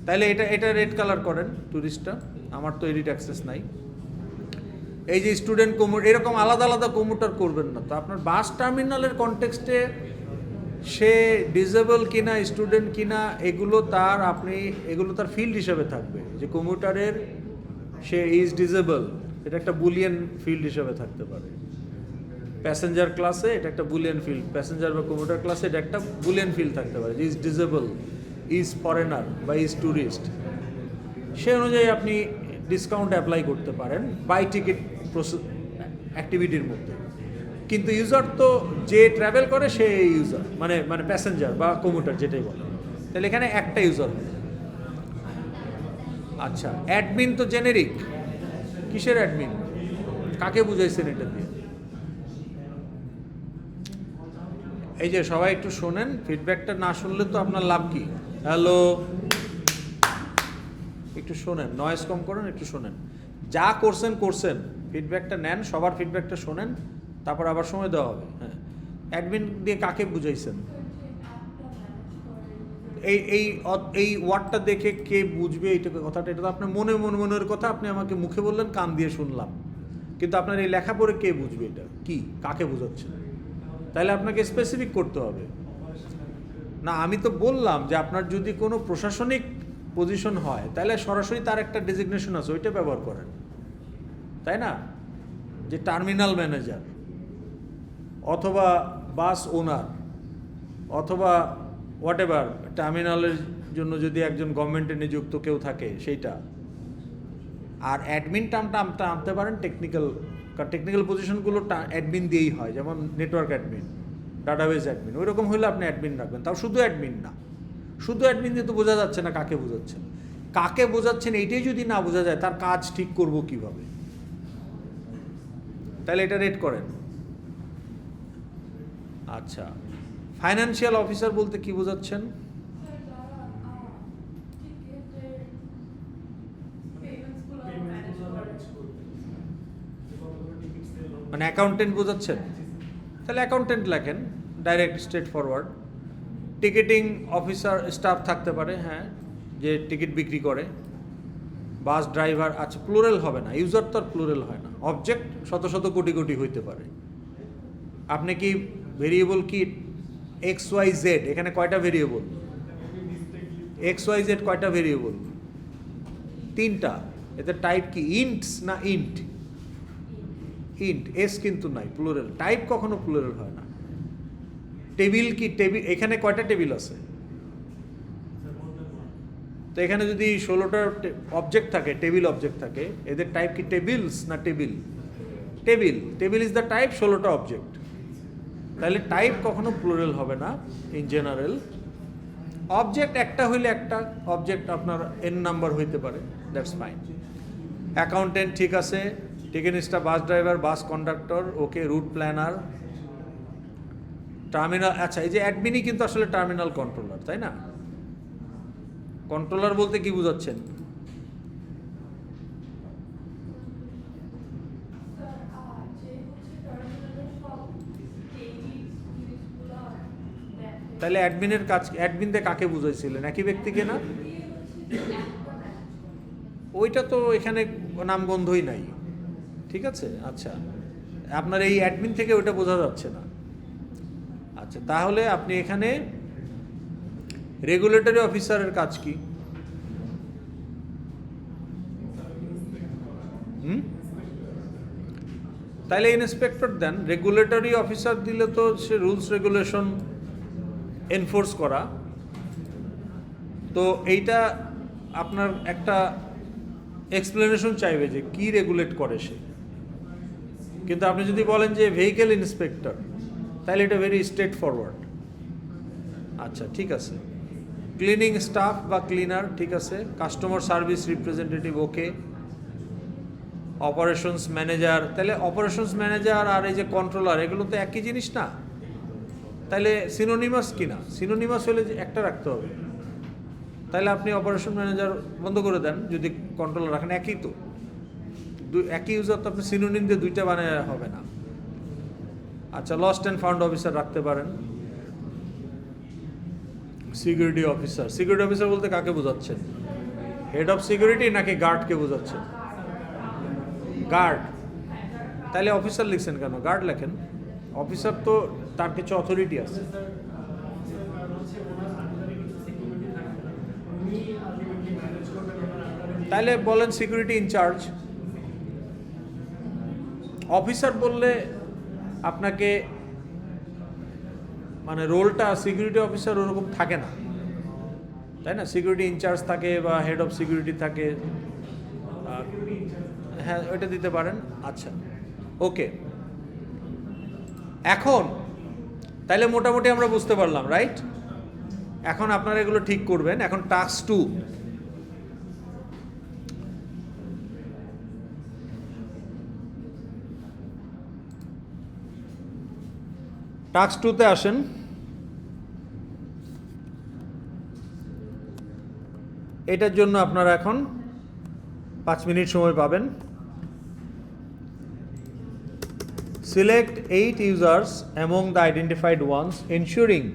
তাহলে এটা রেড কালার করেন টুরিস্টটা, আমার তো এডিট অ্যাক্সেস নাই। এই যে স্টুডেন্ট কমিউটার, এরকম আলাদা আলাদা কমিউটার করবেন না তো। আপনার বাস টার্মিনালের কনটেক্সটে সে ডিসেবল কিনা, স্টুডেন্ট কিনা, এগুলো তার ফিল্ড হিসেবে থাকবে। যে কমিউটারের সে ইজ ডিসেবল, এটা একটা বুলিয়ান ফিল্ড হিসেবে থাকতে পারে। প্যাসেঞ্জার ক্লাসে এটা একটা বুলিয়ান ফিল্ড, প্যাসেঞ্জার বা কমিউটার ক্লাসে এটা একটা বুলিয়ান ফিল্ড থাকতে পারে, যে ইজ ডিসেবল, ইজ ফরেনার বা ইজ ট্যুরিস্ট। সে অনুযায়ী আপনি ডিসকাউন্ট অ্যাপ্লাই করতে পারেন বাই টিকিট অ্যাক্টিভিটির মধ্যে। কিন্তু ইউজার তো যে ট্রাভেল করে সে ইউজার, মানে প্যাসেঞ্জার বা কমিউটার যেটাই বলে। তাহলে এখানে একটা ইউজার। আচ্ছা, অ্যাডমিন তো জেনেরিক। কিসের অ্যাডমিন? কাকে বুঝাইছেন এটা দিয়ে? এই যে সবাই একটু শোনেন, ফিডব্যাকটা না শুনলে তো আপনার লাভ কি? হ্যালো, একটু শোনেন, নয়েজ কম করেন, একটু শোনেন। যা করছেন ফিডব্যাকটা নেন, সবার ফিডব্যাকটা শোনেন, তারপর আবার সময় দেওয়া হবে। হ্যাঁ, অ্যাডমিন দিয়ে কাকে বুঝাইছেন? এই ওয়ার্ডটা দেখে কে বুঝবে এইটা কথাটা? এটা তো আপনার মনের কথা, আপনি আমাকে মুখে বললেন, কান দিয়ে শুনলাম, কিন্তু আপনার এই লেখা পড়ে কে বুঝবে এটা কি, কাকে বোঝাচ্ছেন? তাহলে আপনাকে স্পেসিফিক করতে হবে। না, আমি তো বললাম যে আপনার যদি কোনো প্রশাসনিক পজিশন হয় তাহলে সরাসরি তার একটা ডেজিগনেশন আছে, ওইটা ব্যবহার করেন, তাই না? যে টার্মিনাল ম্যানেজার অথবা বাস ওনার অথবা হোয়াট এভার, টার্মিনালের জন্য যদি একজন গভর্নমেন্টে নিযুক্ত কেউ থাকে সেইটা। আর অ্যাডমিন টার্মটা আনতে পারেন টেকনিক্যাল পজিশনগুলো অ্যাডমিন দিয়েই হয়, যেমন নেটওয়ার্ক অ্যাডমিন, ডাটাবেস অ্যাডমিন, ওই রকম হলে আপনি অ্যাডমিন রাখবেন। তাও শুধু অ্যাডমিন না, শুধু অ্যাডমিন দিয়ে তো বোঝা যাচ্ছে না কাকে বোঝাচ্ছেন। কাকে বোঝাচ্ছেন এইটাই যদি না বোঝা যায়, তার কাজ ঠিক করব কিভাবে? তাহলে এটা রেট করেন। আচ্ছা, ফাইন্যান্সিয়াল অফিসার বলতে কি বোঝাচ্ছেন? মানে অ্যাকাউন্টেন্ট বোঝাচ্ছেন? তাহলে অ্যাকাউন্টেন্ট লেখেন, direct straight forward. Ticketing officer staff থাকতে পারে, হ্যাঁ, যে টিকিট বিক্রি করে। বাস ড্রাইভার, আচ্ছা প্লুরাল হবে না, ইউজার তো আর প্লুরাল হয় না। অবজেক্ট শত শত কোটি কোটি হইতে পারে। আপনি কি ভেরিয়েবল কি এক্স ওয়াই জেড, এখানে কয়টা ভেরিয়েবল? এক্স ওয়াই জেড কয়টা ভেরিয়েবল? 3টা। এতে টাইপ কি ইন্টস না ইন্ট? ইন্ট, এস কিন্তু নাই, প্লুরাল। টাইপ কখনো প্লুরাল হয় না। টেবিল কি টেবিল, এখানে কয়টা টেবিল আছে? তো এখানে যদি 16টা অবজেক্ট থাকে, টেবিল অবজেক্ট থাকে, এদের টাইপ কি টেবিলস না table? Table. Table is the type, 16টা অবজেক্ট। তাহলে টাইপ কখনো প্লুরাল হবে না ইন জেনারেল। অবজেক্ট একটা হইলে একটা অবজেক্ট আপনার এন নাম্বার হইতে পারে, দ্যাটস ফাইন। অ্যাকাউন্টেন্ট ঠিক আছে, ticket staff, bus driver, bus conductor, okay, route planner, terminal. আচ্ছা, এই যে অ্যাডমিনই কিন্তু আসলে টার্মিনাল কন্ট্রোলার, তাই না? কন্ট্রোলার বলতে কি বোঝাচ্ছেন? তাহলে অ্যাডমিনের কাজ, অ্যাডমিন দিয়ে কাকে বুঝাইছিলেন? একই ব্যক্তিকে না? ওইটা তো এখানে নামগন্ধই নাই, ঠিক আছে। আচ্ছা, আপনার এই অ্যাডমিন থেকে ওইটা বোঝা যাচ্ছে না। আচ্ছা, তাহলে আপনি এখানে রেগুলেটরি অফিসারের কাজ কি? তাহলে ইন্সপেক্টর দেন। রেগুলেটরি অফিসার দিলে তো সে রুলস রেগুলেশন এনফোর্স করা। তো এইটা আপনার একটা এক্সপ্লেনেশন চাইবে যে কি রেগুলেট করে সে। কিন্তু আপনি যদি বলেন যে ভেহিকেল ইন্সপেক্টর, তাহলে এটা ভেরি স্ট্রেট ফরওয়ার্ড। আচ্ছা, ঠিক আছে। ক্লিনিং স্টাফ বা ক্লিনার, ঠিক আছে। কাস্টমার সার্ভিস রিপ্রেজেন্টেটিভ, ওকে। অপারেশনস ম্যানেজার, তাহলে অপারেশনস ম্যানেজার আর এই যে কন্ট্রোলার, এগুলো তো একই জিনিস না? তাহলে সিনোনিমাস কিনা? সিনোনিমাস হলে একটা রাখতে হবে। তাহলে আপনি অপারেশন ম্যানেজার বন্ধ করে দেন, যদি কন্ট্রোলার রাখেন, একই তো, একই ইউজার তো। আপনি সিনোনিম দিয়ে দুইটা বানায় হবে না। আচ্ছা, লস্ট অ্যান্ড ফাউন্ড অফিসার রাখতে পারেন। সিকিউরিটি অফিসার, সিকিউরিটি অফিসার বলতে কাকে বোঝাচ্ছেন? হেড অফ সিকিউরিটি নাকি গার্ডকে বোঝাচ্ছেন? গার্ড। তাহলে অফিসার লিখছেন কেন? গার্ড লেখেন। অফিসার তো তার কিছু অথরিটি আছে। তাহলে বলেন সিকিউরিটি ইনচার্জ। অফিসার বললে আপনাকে মানে রোলটা সিকিউরিটি অফিসার ওরকম থাকে না, তাই না? সিকিউরিটি ইনচার্জ থাকে বা হেড অফ সিকিউরিটি থাকে, হ্যাঁ ওইটা দিতে পারেন। আচ্ছা, ওকে। এখন তাইলে মোটামুটি আমরা বুঝতে পারলাম, রাইট? এখন আপনারা এগুলো ঠিক করবেন। এখন টাস্ক 2। টাস্ক 2-তে আসেন। এটার জন্য আপনারা এখন 5 মিনিট সময় পাবেন। Select 8 users among the identified ones, ensuring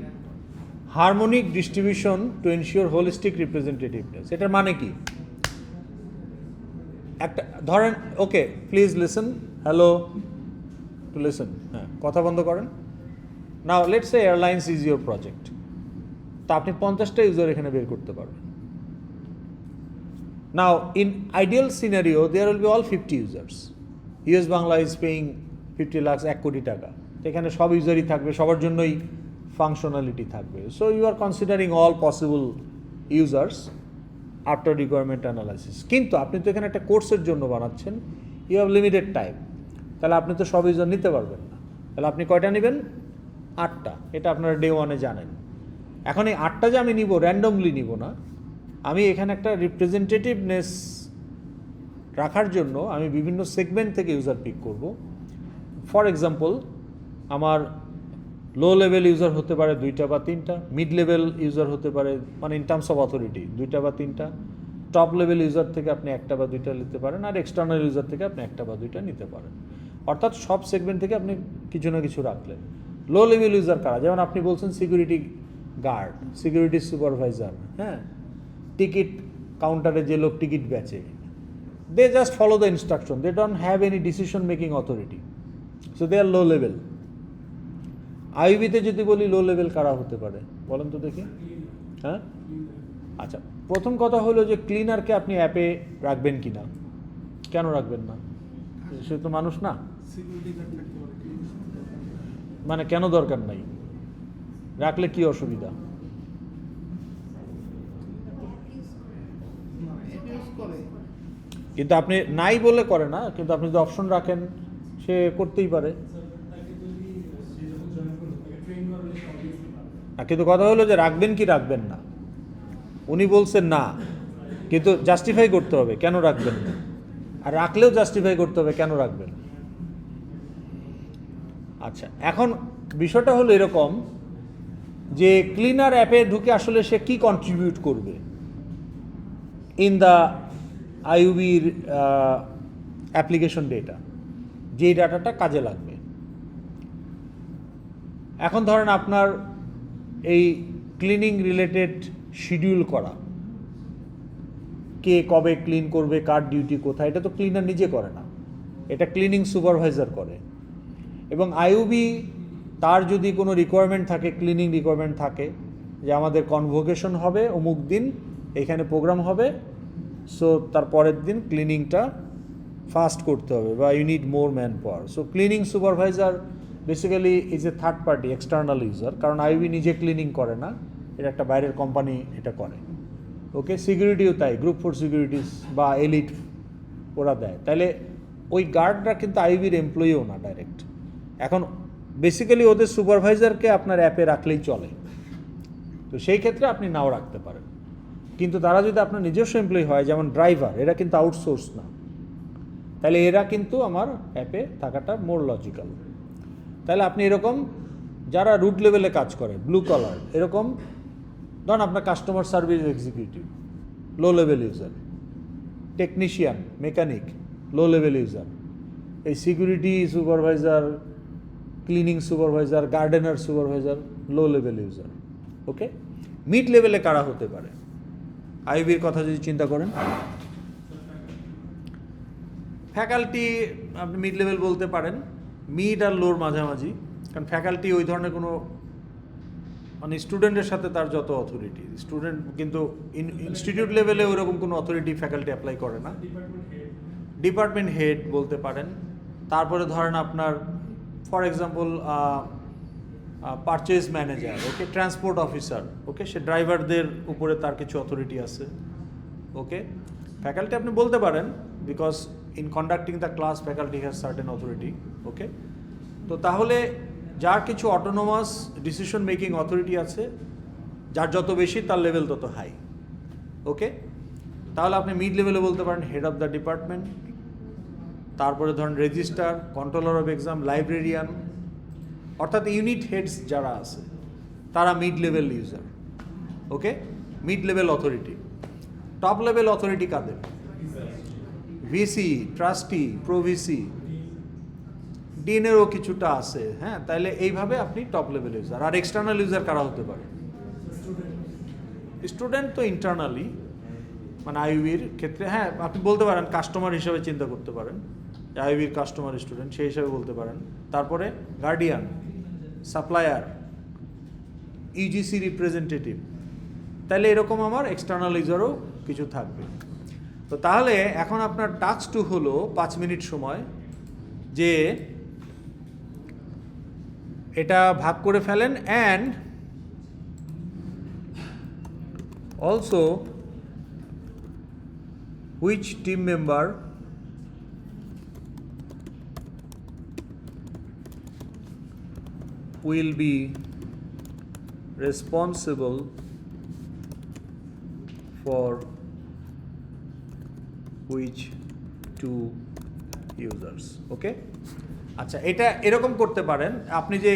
harmonic distribution to ensure holistic representativeness. এটার মানে কি? একটা ধরেন, okay please listen, hello to listen, হ্যাঁ কথা বন্ধ করেন। Now let's say airlines is your project, তা আপনি 50টা ইউজার এখানে বের করতে পারবেন। Now in ideal scenario there will be all 50 users. US Bangla is paying 50 lakh, 1 crore টাকা, এখানে সব ইউজারই থাকবে, সবার জন্যই ফাংশনালিটি থাকবে। So you are considering all possible users after requirement analysis. কিন্তু আপনি তো এখানে একটা কোর্সের জন্য বানাচ্ছেন, ইউ হ্যাভ লিমিটেড টাইম, তাহলে আপনি তো সব ইউজার নিতে পারবেন না। তাহলে আপনি কয়টা নেবেন? 8টা। এটা আপনারা ডে 1-এ জানেন। এখন এই 8টা যে আমি নিব, র্যান্ডমলি নিব না, আমি এখানে একটা রিপ্রেজেন্টেটিভনেস রাখার জন্য আমি বিভিন্ন সেগমেন্ট থেকে ইউজার পিক করব। ফর এক্সাম্পল, আমার লো লেভেল ইউজার হতে পারে 2টা বা 3টা, মিড লেভেল ইউজার হতে পারে, মানে ইন টার্মস অফ অথরিটি 2টা বা 3টা, টপ লেভেল ইউজার থেকে আপনি 1টা বা 2টা নিতে পারেন, আর এক্সটার্নাল ইউজার থেকে আপনি 1টা বা 2টা নিতে পারেন। অর্থাৎ সব সেগমেন্ট থেকে আপনি কিছু না কিছু রাখলেন। লো লেভেল ইউজার কারা? যেমন আপনি বলছেন সিকিউরিটি গার্ড, সিকিউরিটি সুপারভাইজার, হ্যাঁ, টিকিট কাউন্টারে যে লোক টিকিট বেচে, they just follow the instruction, they don't have any decision making authority, so they are low level. আইবিতে যদি বলি লো লেভেল কারা হতে পারে বলেন তো দেখি? হ্যাঁ, আচ্ছা, প্রথম কথা হলো যে ক্লিনারকে আপনি অ্যাপে রাখবেন কি না? কেন রাখবেন না? সে তো মানুষ না, মানে কেন দরকার নাই? রাখলে কি অসুবিধা? কিন্তু আপনি নাই বলে করে না, কিন্তু আপনি যদি অপশন রাখেন সে করতেই পারে। কিন্তু কথা হলো যে রাখবেন কি রাখবেন না। উনি বলছেন না, কিন্তু জাস্টিফাই করতে হবে কেন রাখবেন না, আর রাখলেও জাস্টিফাই করতে হবে কেন রাখবেন। আচ্ছা, এখন বিষয়টা হলো এরকম যে ক্লিনার অ্যাপে ঢুকে আসলে সে কি কন্ট্রিবিউট করবে ইন দ্য আইইউবির অ্যাপ্লিকেশন ডেটা, যেই ডাটাটা কাজে লাগবে। এখন ধরেন আপনার এই ক্লিনিং রিলেটেড শিডিউল করা, কে কবে ক্লিন করবে, কার ডিউটি কোথায়, এটা তো ক্লিনার নিজে করে না, এটা ক্লিনিং সুপারভাইজার করে। এবং আইইউবি তার যদি কোনো রিকোয়ারমেন্ট থাকে, ক্লিনিং রিকোয়ারমেন্ট থাকে যে আমাদের কনভোকেশন হবে অমুক দিন, এখানে প্রোগ্রাম হবে, সো তার পরের দিন ক্লিনিংটা ফাস্ট করতে হবে বা you need more man power. So cleaning supervisor basically is a third party external user, কারণ আইইউবি নিজে ক্লিনিং করে না, এটা একটা বাইরের কোম্পানি এটা করে। ওকে, সিকিউরিটিও তাই, গ্রুপ 4 সিকিউরিটিস বা এলিট ওরা দেয়। তাহলে ওই গার্ডরা কিন্তু আইইউবির এমপ্লয়িও না ডাইরেক্ট। এখন বেসিক্যালি ওদের সুপারভাইজারকে আপনার অ্যাপে রাখলেই চলে, তো সেই ক্ষেত্রে আপনি নাও রাখতে পারেন। কিন্তু তারা যদি আপনার নিজস্ব এমপ্লয়ি হয়, যেমন ড্রাইভার, এরা কিন্তু আউটসোর্স না, তাহলে এরা কিন্তু আমার অ্যাপে থাকাটা মোর লজিক্যাল। তাহলে আপনি এরকম যারা রুট লেভেলে কাজ করে, ব্লু কলার, এরকম ধরুন আপনার customer service executive, low level user, technician, mechanic, low level user, এই security supervisor, cleaning supervisor, gardener supervisor, low level user. Okay, mid লেভেলে কারা হতে পারে আইবির কথা যদি চিন্তা করেন? ফ্যাকাল্টি আপনি মিড লেভেল বলতে পারেন, মিড আর লোর মাঝামাঝি, কারণ ফ্যাকাল্টি ওই ধরনের কোনো, মানে স্টুডেন্টের সাথে তার যত অথরিটি, স্টুডেন্ট কিন্তু ইনস্টিটিউট লেভেলে ওইরকম কোনো অথরিটি ফ্যাকাল্টি অ্যাপ্লাই করে না। ডিপার্টমেন্ট হেড বলতে পারেন। তারপরে ধরেন আপনার for example purchase manager, okay, transport officer, okay, সে ড্রাইভারদের উপরে তার কিছু অথরিটি আছে। ওকে, ফ্যাকাল্টি আপনি বলতে পারেন, because in conducting the class faculty has certain authority. Okay, তো তাহলে যার কিছু অটোনোমাস ডিসিশন মেকিং অথরিটি আছে, যার যত বেশি তার লেভেল তত হাই। ওকে, তাহলে আপনি মিড লেভেলে বলতে পারেন হেড অফ দ্য ডিপার্টমেন্ট, তারপরে ধরেন registrar, controller of exam, librarian, অর্থাৎ ইউনিট হেডস যারা আছে তারা mid level user. Okay, mid level authority. Top level authority কাদের? ভিসি, ট্রাস্টি, প্রভিসি, ডিনেরও কিছুটা আছে। হ্যাঁ, তাহলে এইভাবে আপনি টপ লেভেল ইউজার। আর এক্সটার্নাল ইউজার কারা হতে পারে? স্টুডেন্ট তো ইন্টারনালি, মানে আইইউবির ক্ষেত্রে হ্যাঁ আপনি বলতে পারেন কাস্টমার হিসেবে চিন্তা করতে পারেন, আইইউবির কাস্টমার স্টুডেন্ট সেই হিসাবে বলতে পারেন। তারপরে গার্ডিয়ান, সাপ্লায়ার, ইউজিসি রিপ্রেজেন্টেটিভ, তাহলে এরকম আমার এক্সটার্নাল ইউজারও কিছু থাকবে। তো তাহলে এখন আপনার টাস্ক 2 হলো 5 মিনিট সময় যে এটা ভাগ করে ফেলেন, and also which team member will be responsible for which two users. ওকে, আচ্ছা এটা এরকম করতে পারেন আপনি যে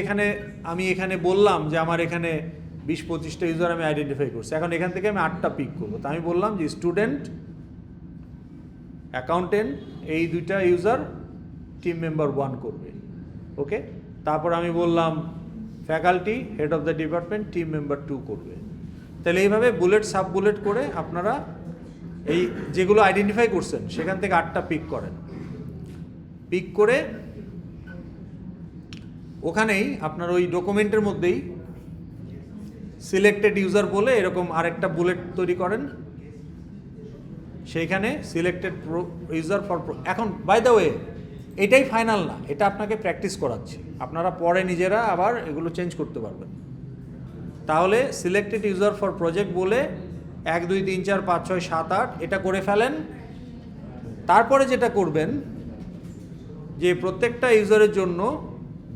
আমি এখানে বললাম যে আমার এখানে 20-25টা ইউজার আমি আইডেন্টিফাই করছি, এখন এখান থেকে আমি 8টা পিক করবো। তো আমি বললাম যে স্টুডেন্ট, অ্যাকাউন্টেন্ট, এই 2টা ইউজার টিম মেম্বার 1 করবে। ওকে, তারপর আমি বললাম faculty, head of the department team member 2 করবে। তাহলে এইভাবে বুলেট সাব বুলেট করে আপনারা এই যেগুলো আইডেন্টিফাই করছেন সেখান থেকে 8টা পিক করেন। পিক করে ওখানেই আপনার ওই ডকুমেন্টের মধ্যেই সিলেক্টেড ইউজার বলে এরকম আরেকটা বুলেট তৈরি করেন, সেইখানে সিলেক্টেড ইউজার ফর। এখন বাই দ্য ওয়ে এটাই ফাইনাল না, এটা আপনাকে প্র্যাকটিস করাচ্ছি, আপনারা পরে নিজেরা আবার এগুলো চেঞ্জ করতে পারবেন। তাহলে সিলেক্টেড ইউজার ফর প্রজেক্ট বলে 1 2 3 4 5 6 7 8 এটা করে ফেলেন। তারপরে যেটা করবেন যে প্রত্যেকটা ইউজারের জন্য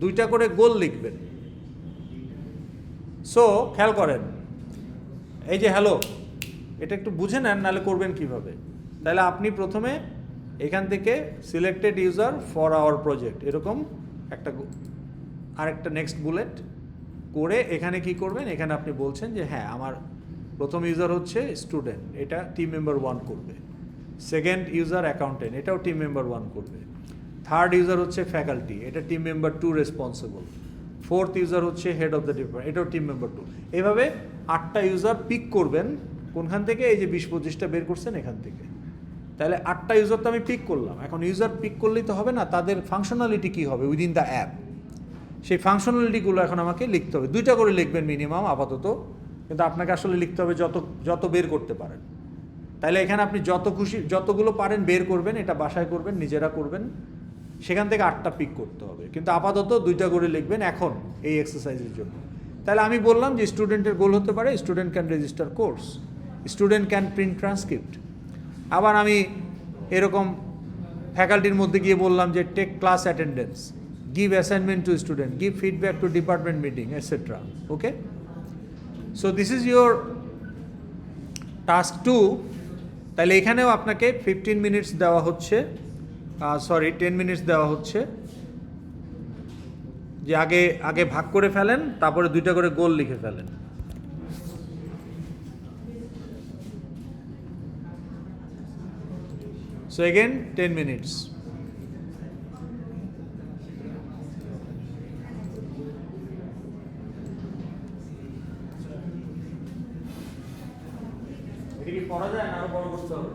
2টা করে গোল লিখবেন। সো খেয়াল করেন, এই যে হ্যালো, এটা একটু বুঝে নেন নাহলে করবেন কিভাবে। তাহলে আপনি প্রথমে এখান থেকে selected user for our project এরকম আরেকটা নেক্সট বুলেট করে এখানে কি করবেন, এখানে আপনি বলছেন যে হ্যাঁ আমার প্রথম ইউজার হচ্ছে স্টুডেন্ট, এটা টিম মেম্বার 1 করবে। সেকেন্ড ইউজার অ্যাকাউন্টেন্ট, এটাও টিম মেম্বার 1 করবে। থার্ড ইউজার হচ্ছে ফ্যাকাল্টি, এটা team member 2 responsible. Fourth user হচ্ছে হেড অফ দ্য ডিপার্টমেন্ট, এটাও টিম মেম্বার 2। এইভাবে 8টা ইউজার পিক করবেন। কোনখান থেকে? এই যে 20-25টা বের করছেন এখান থেকে। তাহলে 8টা ইউজার তো আমি পিক করলাম। এখন ইউজার পিক করলেই তো হবে না, তাদের ফাংশনালিটি কী হবে উইদিন দ্য অ্যাপ, সেই ফাংশনালিটিগুলো এখন আমাকে লিখতে হবে। 2টা করে লিখবেন মিনিমাম আপাতত, কিন্তু আপনাকে আসলে লিখতে হবে যত বের করতে পারেন। তাহলে এখানে আপনি যতগুলো পারেন বের করবেন, এটা বাসায় করবেন, নিজেরা করবেন, সেখান থেকে 8টা পিক করতে হবে। কিন্তু আপাতত 2টা করে লিখবেন এখন এই এক্সারসাইজের জন্য। তাহলে আমি বললাম যে স্টুডেন্টের গোল হতে পারে student can register course, student can print transcript. আবার আমি এরকম ফ্যাকাল্টির মধ্যে গিয়ে বললাম যে take class attendance, give assignment to student, give feedback to department meeting, etc. Okay, so this is your task 2. তাহলে এখানেও আপনাকে 15 মিনিটস দেওয়া হচ্ছে, 10 মিনিটস দেওয়া হচ্ছে যে আগে ভাগ করে ফেলেন, তারপরে 2টা করে গোল লিখে ফেলেন। So again 10 minutes. এটা কি পড়া যায় না আরো বড় করতে হবে?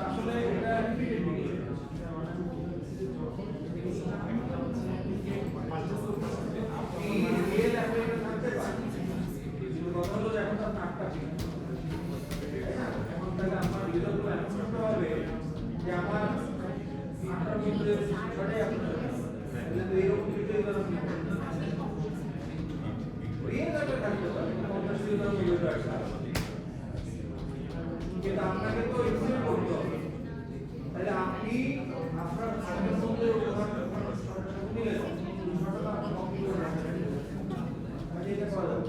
আসলে কিন্তু আপনাকে তো এক্সপ্লেন করতে হবে, তাহলে আপনি আপনার খাদ্যের মধ্যে নিলেন এটা করা যাবে।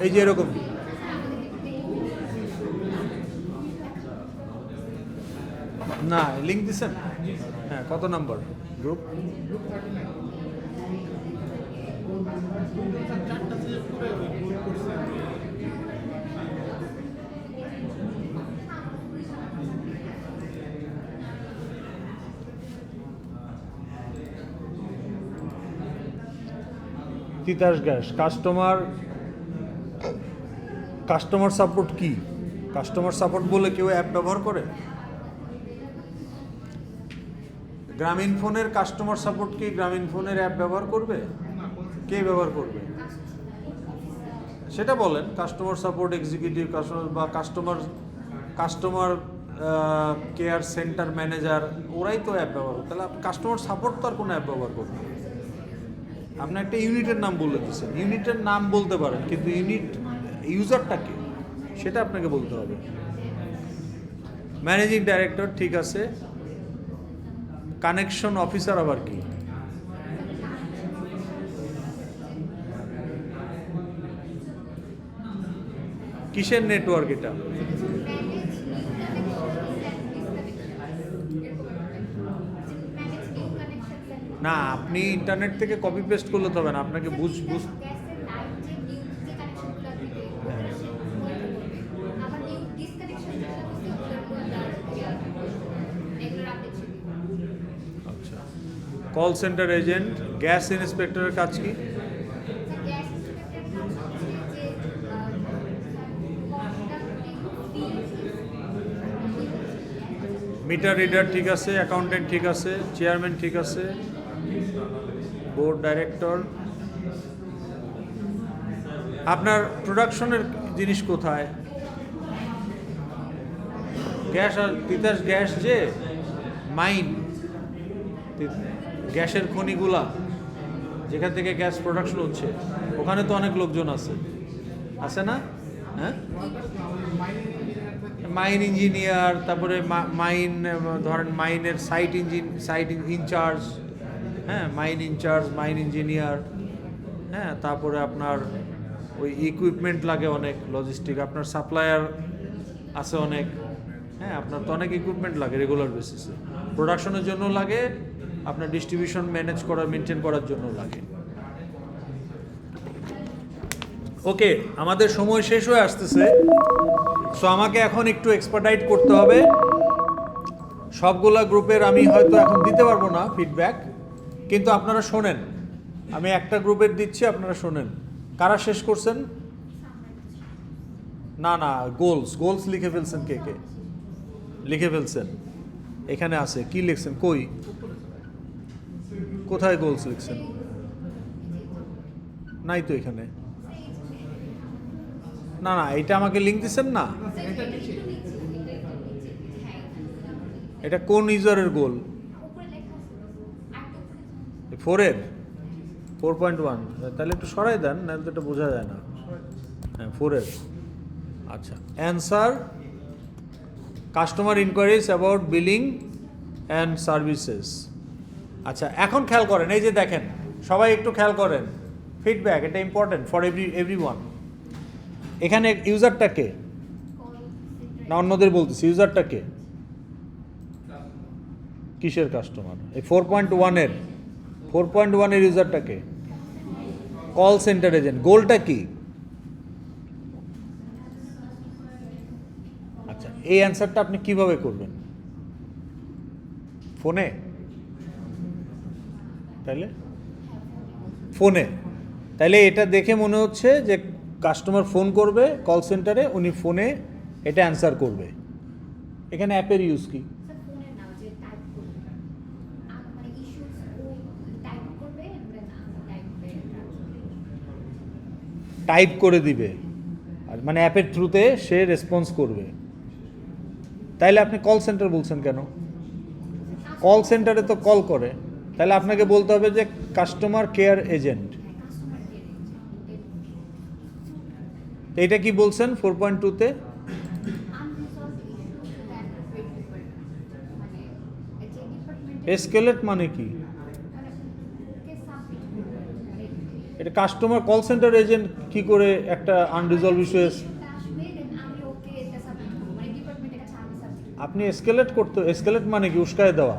এই যে এরকম না লিঙ্ক দিচ্ছেন, হ্যাঁ কত number group? Titas gas customer support কি? কাস্টমার সাপোর্ট বলে কেউ অ্যাপ ব্যবহার করে? গ্রামীণ ফোনের কাস্টমার সাপোর্ট কি গ্রামীণ ফোনের অ্যাপ ব্যবহার করবে? কে ব্যবহার করবে সেটা বলেন। কাস্টমার সাপোর্ট এক্সিকিউটিভ কাস্টমার বা কাস্টমার কেয়ার সেন্টার ম্যানেজার, ওরাই তো অ্যাপ ব্যবহার করে। তাহলে আপনি কাস্টমার সাপোর্ট তো আর কোনো অ্যাপ ব্যবহার করবেন? আপনি একটা ইউনিটের নাম বলে দিচ্ছেন, ইউনিটের নাম বলতে পারেন, কিন্তু ইউনিট ইউজারটা কে সেটা আপনাকে বলতে হবে। ম্যানেজিং ডাইরেক্টর ঠিক আছে, কানেকশন অফিসার আবার কি? কিসের নেটওয়ার্ক এটা? না, আপনি ইন্টারনেট থেকে কপি পেস্ট করলে তো হবে না, আপনাকে বুঝ আচ্ছা, কল সেন্টার এজেন্ট, গ্যাস ইন্সপেক্টরের কাজ কি? মিটার রিডার ঠিক আছে, অ্যাকাউন্টেন্ট ঠিক আছে, চেয়ারম্যান ঠিক আছে, বোর্ড ডাইরেক্টর। আপনার প্রোডাকশনের জিনিস কোথায়? গ্যাস আর তিতাস গ্যাস যে মাইন, গ্যাসের খনিগুলা যেখান থেকে গ্যাস প্রোডাকশন হচ্ছে, ওখানে তো অনেক লোকজন আছে না? হ্যাঁ, মাইন ইঞ্জিনিয়ার, তারপরে মাইন ধরেন মাইনের সাইট ইনচার্জ, হ্যাঁ মাইন ইনচার্জ, মাইন ইঞ্জিনিয়ার, হ্যাঁ তারপরে আপনার ওই ইকুইপমেন্ট লাগে অনেক, লজিস্টিক, আপনার সাপ্লায়ার আছে অনেক, হ্যাঁ আপনার তো অনেক ইকুইপমেন্ট লাগে রেগুলার বেসিসে, প্রোডাকশনের জন্য লাগে, আপনার ডিস্ট্রিবিউশন ম্যানেজ মেনটেন করার জন্য লাগে। ওকে, আমাদের সময় শেষ হয়ে আসতেছে, সো আমাকে এখন একটু এক্সপার্টাইট করতে হবে। সবগুলা গ্রুপের আমি হয়তো এখন দিতে পারবো না ফিডব্যাক, কিন্তু আপনারা শোনেন, আমি একটা গ্রুপের দিচ্ছি, আপনারা শোনেন। কারা শেষ করছেন? না গোলস লিখে ফেলছেন? কে লিখে ফেলছেন? এখানে আছে, কি লিখছেন? কোথায় গোলস লিখছেন? নাই তো এখানে। না এটা আমাকে লিঙ্ক দিচ্ছেন না, এটা কোন ইউজারের গোল? 4.1, তাহলে একটু সরাই দেন, নাহলে তো এটা বোঝা যায় না। হ্যাঁ 4 আচ্ছা, answer customer enquiries about billing and services. আচ্ছা, এখন খেয়াল করেন, এই যে দেখেন, সবাই একটু খেয়াল করেন, ফিডব্যাক এটা ইম্পর্টেন্ট ফর এভরিওয়ান। এখানে ইউজারটা কে? না অন্যদের বলতেছি, ইউজারটা কে? কিসের কাস্টমার? এই 4.1 এর ইউজারটা কে? Call centre agent. গোলটা কি? আচ্ছা, এই অ্যান্সারটা আপনি কিভাবে করবেন? ফোনে? তাইলে এটা দেখে মনে হচ্ছে যে কাস্টমার ফোন করবে কল সেন্টারে, উনি ফোনে এটা অ্যান্সার করবে। এখানে অ্যাপের ইউজ কি? টাইপ করে দিবে। মানে অ্যাপের থ্রুতে সে রেসপন্স করবে। তাইলে আপনি কল সেন্টার বলছেন কেন? কল সেন্টারে তো কল করে, তাহলে আপনাকে বলতে হবে যে কাস্টমার কেয়ার এজেন্ট। এটা কি বলছেন 4.2-তে? এসকেলেট মানে কি? এটা কাস্টমার কল সেন্টার এজেন্ট কি করে একটা আনরিজলভ ইস্যু? আপনি এসকেলেট করতে, এসকেলেট মানে কি? উস্কায় দেওয়া,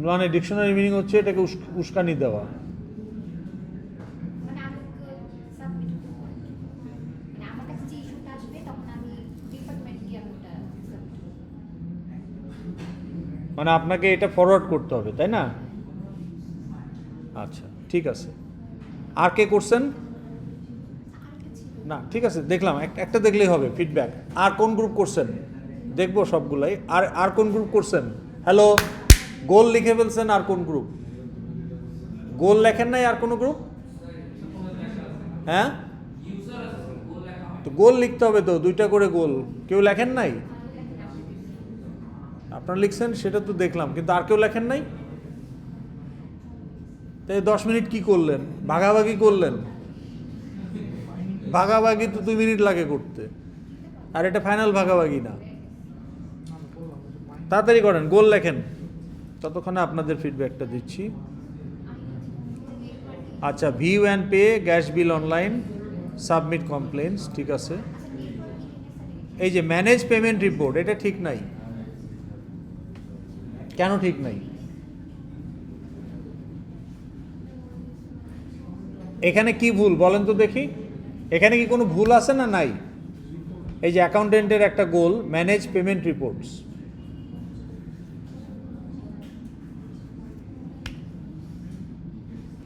মানে ডিকশনারি মিনিং হচ্ছে এটাকে উস্কানি দেওয়া। মানে আপনাকে এটা ফরওয়ার্ড করতে হবে, তাই না? আচ্ছা, ঠিক আছে। আর কে করছেন? না, ঠিক আছে, দেখলাম একটা দেখলেই হবে ফিডব্যাক। আর কোন গ্রুপ করছেন? দেখবো সবগুলাই। আর কোন গ্রুপ করছেন? হ্যালো, গোল লিখে ফেলছেন। আর কোন গ্রুপ? গোল লেখেন নাই? আর কোন গ্রুপ? হ্যাঁ, তো গোল লিখতে হবে তো, 2টা করে গোল। কেউ লেখেন নাই? আপনারা লিখছেন সেটা তো দেখলাম, কিন্তু আর কেউ লেখেন নাই। তাই 10 মিনিট কি করলেন? ভাগাভাগি করলেন। ভাগাভাগি তো 2 মিনিট লাগে করতে, আর এটা ফাইনাল ভাগাভাগি না। তাড়াতাড়ি করেন, গোল লেখেন, ততক্ষণে আপনাদের ফিডব্যাকটা দিচ্ছি। আচ্ছা, view and pay, gas bill online, submit complaints, ঠিক আছে। এই যে ম্যানেজ পেমেন্ট রিপোর্ট, এটা ঠিক নাই। কেন ঠিক নাই? এখানে কি ভুল বলেন তো দেখি? এখানে কি কোনো ভুল আছে না নাই? এই যে অ্যাকাউন্টেন্টের একটা goal, manage payment reports,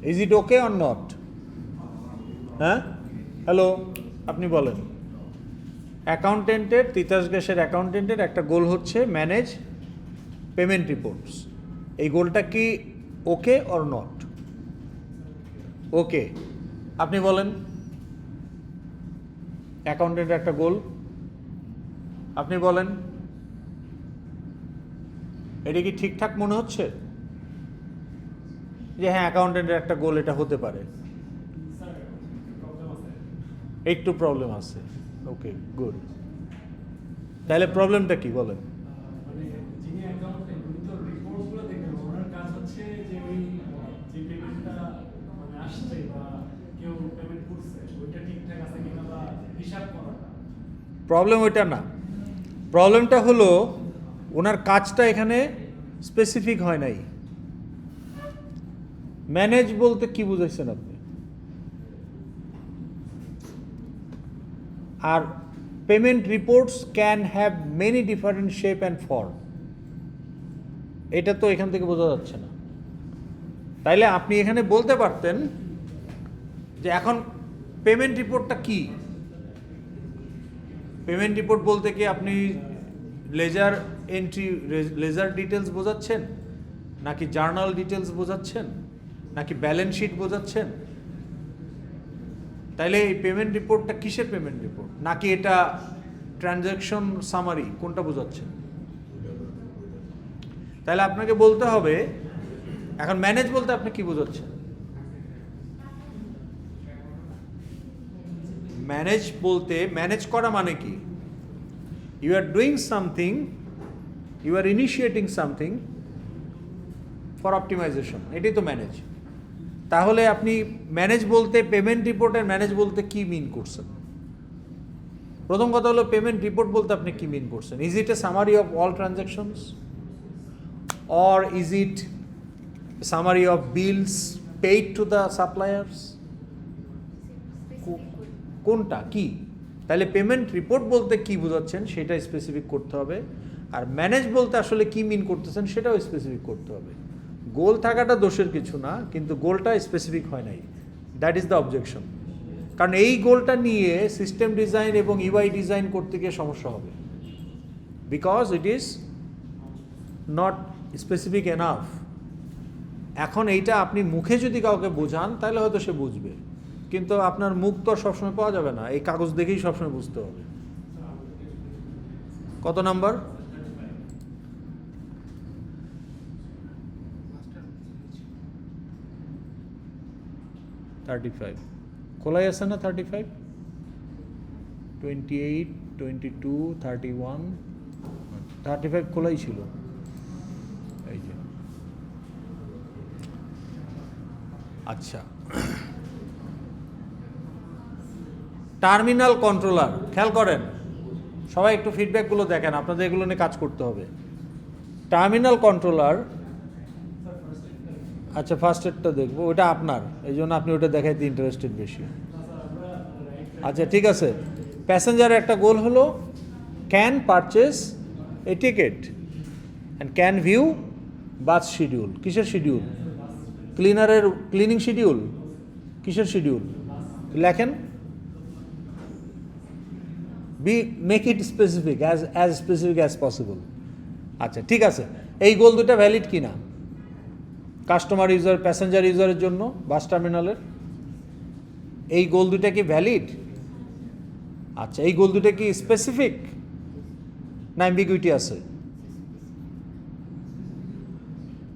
is it okay or not? হ্যাঁ, হ্যালো, আপনি বলেন। অ্যাকাউন্টেন্টের, তিতাস গ্যাসের অ্যাকাউন্টেন্টের একটা গোল হচ্ছে ম্যানেজ পেমেন্ট রিপোর্টস। এই গোলটা কি ওকে অর নট? ওকে। আপনি বলেন, অ্যাকাউন্টেন্টের একটা গোল, আপনি বলেন এটা কি ঠিকঠাক মনে হচ্ছে? যে হ্যাঁ, অ্যাকাউন্টেন্টের একটা গোল এটা হতে পারে। একটু প্রবলেম আছে। ওকে, গুড। তাহলে প্রবলেমটা কি বলেন? প্রবলেম ওইটা না, প্রবলেমটা হলো ওনার কাজটা এখানে স্পেসিফিক হয় নাই। ম্যানেজ বলতে কি বুঝাইছেন আপনি? আর payment reports can have many different shape and form, এটা তো এখান থেকে বোঝা যাচ্ছে না। তাইলে আপনি এখানে বলতে পারতেন যে এখন পেমেন্ট রিপোর্টটা কি? পেমেন্ট রিপোর্ট বলতে কি আপনি লেজার এন্ট্রি, লেজার ডিটেলস বোঝাচ্ছেন, নাকি জার্নাল ডিটেলস বোঝাচ্ছেন, নাকি ব্যালেন্স শিট বোঝাচ্ছেন? তাইলে এই পেমেন্ট রিপোর্টটা কিসের পেমেন্ট রিপোর্ট? নাকি এটা ট্রানজ্যাকশন সামারি, কোনটা বোঝাচ্ছেন? তাহলে আপনাকে বলতে হবে এখন ম্যানেজ বলতে আপনি কি বোঝাচ্ছেন? ম্যানেজ বলতে, ম্যানেজ করা মানে কি? You are doing something, you are initiating something for optimization, এটাই তো ম্যানেজ। তাহলে আপনি ম্যানেজ বলতে, পেমেন্ট রিপোর্টের ম্যানেজ বলতে কি মিন করছেন? প্রথম কথা হলো পেমেন্ট রিপোর্ট বলতে আপনি কি মিন করছেন? Is it a summary of all transactions, or is it summary of bills paid to the suppliers? কোনটা কি? তাহলে পেমেন্ট রিপোর্ট বলতে কি বোঝাচ্ছেন সেটা স্পেসিফিক করতে হবে, আর ম্যানেজ বলতে আসলে কি মিন করতেছেন সেটাও স্পেসিফিক করতে হবে। গোল থাকাটা দোষের কিছু না, কিন্তু গোলটা স্পেসিফিক হয় নাই, দ্যাট ইজ দ্য অবজেকশন। কারণ এই গোলটা নিয়ে সিস্টেম ডিজাইন এবং ইউআই ডিজাইন করতে গিয়ে সমস্যা হবে, because it is not specific enough. এখন এইটা আপনি মুখে যদি কাউকে বোঝান তাহলে হয়তো সে বুঝবে, কিন্তু আপনার মুখ তো আর সবসময় পাওয়া যাবে না, এই কাগজ দেখেই সবসময় বুঝতে হবে। কত নাম্বার? $35 খোলাই আছে না? 35, 28, 22, 31, 35 খোলাই ছিল। এই যে আচ্ছা, টার্মিনাল কন্ট্রোলার খেয়াল করেন সবাই, একটু ফিডব্যাকগুলো দেখেন, আপনাদের এগুলো নিয়ে কাজ করতে হবে। টার্মিনাল কন্ট্রোলার, আচ্ছা ফার্স্ট এডটা দেখবো, ওটা আপনার, এই জন্য আপনি ওটা দেখাইতে ইন্টারেস্টেড বেশি। আচ্ছা ঠিক আছে, প্যাসেঞ্জারের একটা গোল হলো can purchase A ticket and can view bus schedule. কিসের শিডিউল? Cleaning schedule. কিসের শিডিউল লেখেন? Make it specific, as specific as possible. আচ্ছা ঠিক আছে, এই গোল দুটা ভ্যালিড কিনা কাস্টমার ইউজার প্যাসেঞ্জার ইউজারের জন্য বাস টার্মিনালের? এই গোল দুটা কি ভ্যালিড? আচ্ছা, এই গোল দুটা কি স্পেসিফিক না অ্যাম্বিগুইটি আছে?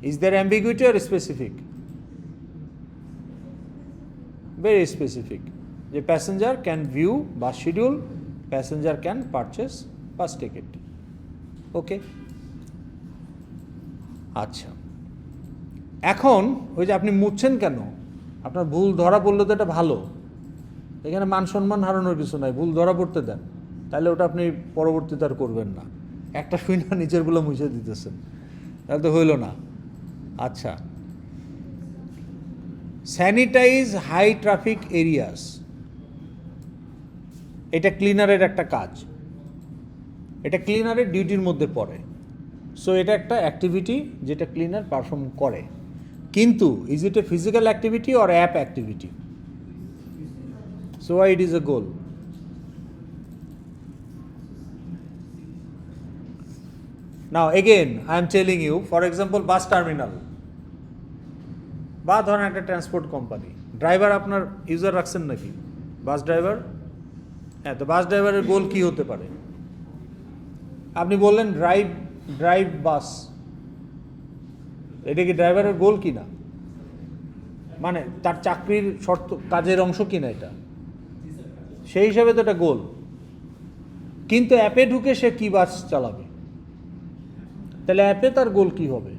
Is there ambiguity or specific? Very specific, যে passenger can view bus schedule, passenger can purchase bus ticket. Okay, আচ্ছা এখন ওই যে আপনি মুছছেন কেন? আপনার ভুল ধরা পড়লে তো এটা ভালো, এখানে মান সম্মান হারানোর কিছু নাই, ভুল ধরা পড়তে দেন, তাহলে ওটা আপনি পরবর্তীতে আর করবেন না। একটা শুই না নিজেরগুলো মুছে দিতেছেন, তাহলে তো হইল না। আচ্ছা, স্যানিটাইজ হাই ট্রাফিক এরিয়াস, এটা ক্লিনারের একটা কাজ, এটা ক্লিনারের ডিউটির মধ্যে পড়ে। সো এটা একটা অ্যাক্টিভিটি যেটা ক্লিনার পারফর্ম করে, কিন্তু is it a physical activity or app activity? So why it is a goal? Now again I am telling you, for example bus terminal বা ধরেন একটা ট্রান্সপোর্ট কোম্পানি, ড্রাইভার আপনার user রাখছেন নাকি? Bus driver, হ্যাঁ, তো বাস ড্রাইভারের গোল কি হতে পারে? আপনি বললেন ড্রাইভ বাস, এটা কি ড্রাইভারের গোল কি না? মানে তার চাকরির শর্ত, কাজের অংশ কিনা এটা, সেই হিসাবে তো এটা গোল। কিন্তু অ্যাপে ঢুকে সে কি বাস চালাবে? তাহলে অ্যাপে তার গোল কি হবে?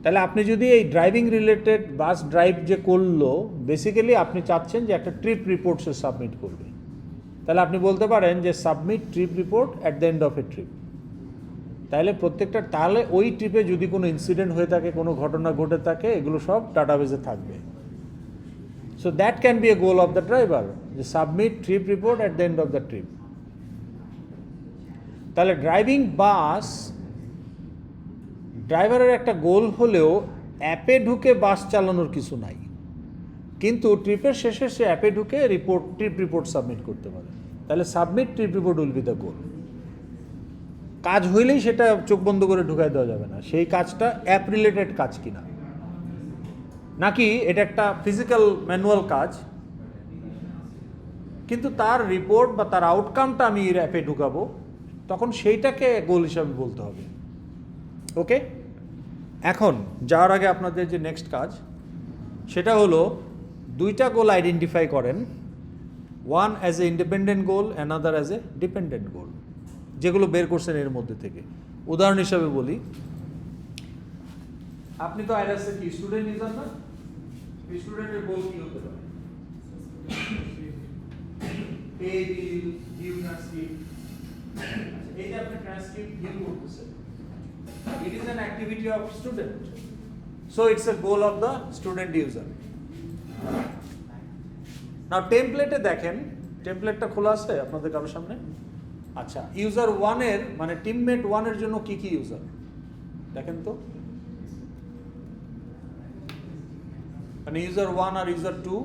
তাহলে আপনি যদি এই ড্রাইভিং রিলেটেড বাস ড্রাইভ যে করলো, বেসিক্যালি আপনি চাচ্ছেন যে একটা ট্রিপ রিপোর্ট সে সাবমিট করবে, তাহলে আপনি বলতে পারেন যে submit trip report at the end of a trip. তাহলে প্রত্যেকটা, তাহলে ওই ট্রিপে যদি কোনো ইনসিডেন্ট হয়ে থাকে, কোনো ঘটনা ঘটে থাকে, এগুলো সব ডাটাবেজে থাকবে। So that can be a goal of the driver, যে submit trip report at the end of the trip. তাহলে ড্রাইভিং বাস ড্রাইভারের একটা গোল হলেও অ্যাপে ঢুকে বাস চালানোর কিছু নাই, কিন্তু ট্রিপের শেষে সে অ্যাপে ঢুকে ট্রিপ রিপোর্ট সাবমিট করতে পারে। তাহলে submit trip report will be the গোল। কাজ হইলেই সেটা চোখ বন্ধ করে ঢুকাই দেওয়া যাবে না, সেই কাজটা অ্যাপ রিলেটেড কাজ কিনা, নাকি এটা একটা ফিজিক্যাল ম্যানুয়াল কাজ, কিন্তু তার রিপোর্ট বা তার আউটকামটা আমি অ্যাপে ঢুকাবো, তখন সেইটাকে গোল হিসাবে বলতে হবে। ওকে, এখন যাওয়ার আগে আপনাদের যে নেক্সট কাজ, সেটা হলো দুইটা গোল আইডেন্টিফাই করেন, one as a independent goal, another as a dependent goal, যেগুলো বের করছেন এর মধ্যে থেকে। উদাহরণ হিসাবে বলি, আপনি তো আইরাসে কি স্টুডেন্ট ইউজার না? স্টুডেন্টের গোল কি হতে পারে? পে বিল, ভিউ ট্রান্সক্রিপ্ট। এই যে আপনি ট্রান্সক্রিপ্ট ভিউ করতেছেন, it is an activity of student, so it's a goal of the student user. Now template এ দেখেন, টেমপ্লেটটা খোলা আছে আপনাদের কারোর সামনে? আচ্ছা, ইউজার 1 এর মানে টিমমেট 1 এর জন্য কি কি ইউজার দেখেন তো, মানে ইউজার 1 আর ইউজার 2,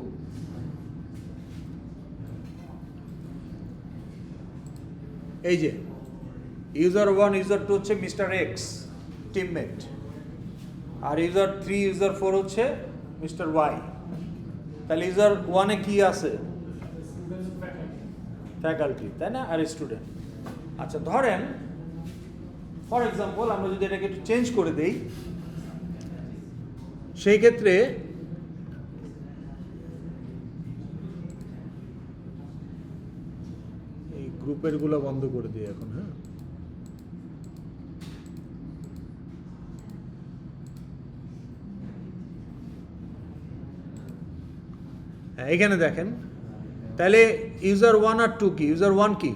এই যে ইউজার 1 ইউজার 2 হচ্ছে মিস্টার এক্স টিমমেট, আর ইউজার 3 ইউজার 4 হচ্ছে মিস্টার ওয়াই, তাহলে ইউজার ওয়ানে কি আছে? ফ্যাকাল্টি, তাই না, আর স্টুডেন্ট। আচ্ছা ধরেন ফর এক্সাম্পল আমরা যদি এটাকে একটু চেঞ্জ করে দেই, সেই ক্ষেত্রে এই গ্রুপের গুলো বন্ধ করে দিই এখন। হ্যাঁ, এখানে দেখেন তাহলে ইউজার ওয়ান আর টু কি? ইউজার ওয়ান কি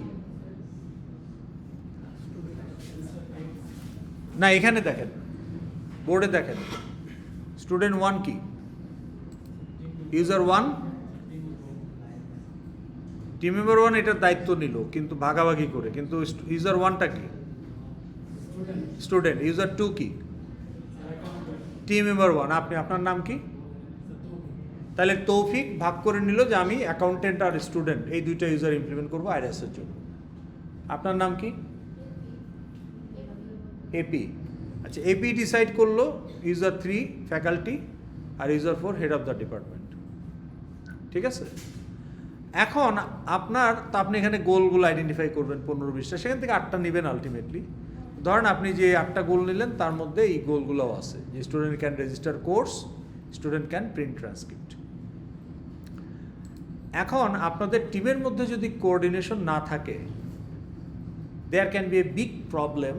না, এখানে দেখেন বোর্ডে দেখেন স্টুডেন্ট ওয়ান কি? User one, team member one এটার দায়িত্ব নিল কিন্তু ভাগাভাগি করে, কিন্তু ইউজার ওয়ানটা কি? স্টুডেন্ট। ইউজার টু কি? Team member one. আপনি, আপনার নাম কি? তাহলে তৌফিক ভাগ করে নিল যে আমি অ্যাকাউন্টেন্ট আর স্টুডেন্ট এই দুইটা ইউজার ইমপ্লিমেন্ট করবো আইআরএসের জন্য। আপনার নাম কি? এপি। আচ্ছা, এপি ডিসাইড করলো ইউজার 3 ফ্যাকাল্টি আর user 4 head of the department. ঠিক আছে, এখন আপনার তো আপনি এখানে গোলগুলো আইডেন্টিফাই করবেন 15-20টা, সেখান থেকে 8টা নেবেন আলটিমেটলি। ধরেন আপনি যে 8টা গোল নিলেন তার মধ্যে এই গোলগুলোও আছে যে student can register course, student can print transcript. এখন আপনাদের টিমের মধ্যে যদি কোঅর্ডিনেশন না থাকে, there can be a big problem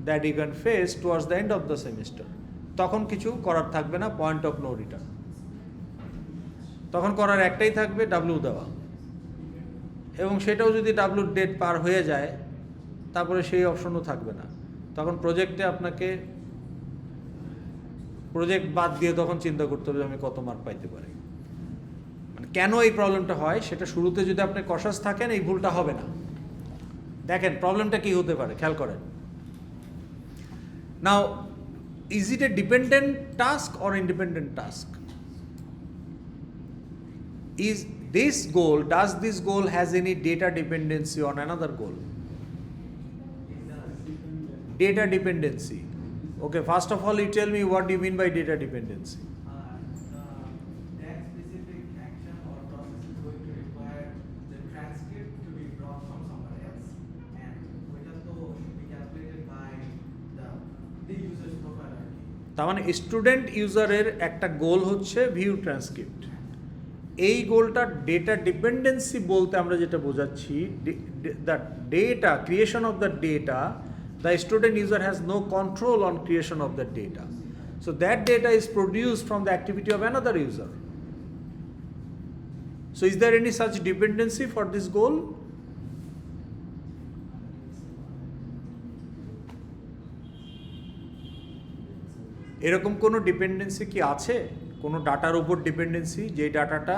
that you can face towards the end of the semester. তখন কিছু করার থাকবে না, পয়েন্ট অফ নো রিটার্ন। তখন করার একটাই থাকবে, ডাব্লিউ দেওয়া, এবং সেটাও যদি ডাব্লিউর ডেট পার হয়ে যায় তারপরে সেই অপশনও থাকবে না। তখন প্রজেক্টে আপনাকে প্রজেক্ট বাদ দিয়ে তখন চিন্তা করতে হবে আমি কত মার্ক পাইতে পারি। মানে কেন এই প্রবলেমটা হয় সেটা শুরুতে যদি আপনি কশাস থাকেন এই ভুলটা হবে না। দেখেন প্রবলেমটা কি হতে পারে, খেয়াল করেন। Now, is it a dependent task or independent task? Is this goal, does this goal has any data dependency on another goal? Data dependency. Okay, first of all you tell me what do you mean by data dependency? That specific action or process is going to require the transcript to be brought from somewhere else, and we have to be calculated by the user's profile ID. তার মানে student ইউজারের একটা গোল হচ্ছে view transcript. এই গোলটা data dependency বলতে আমরা যেটা বোঝাচ্ছি, the data creation of the data, the student user has no control on creation of that data, so that data is produced from the activity of another user. So is there any such dependency for this goal? এরকম কোনো dependency কি আছে? কোনো ডাটার উপর dependency, যে ডাটাটা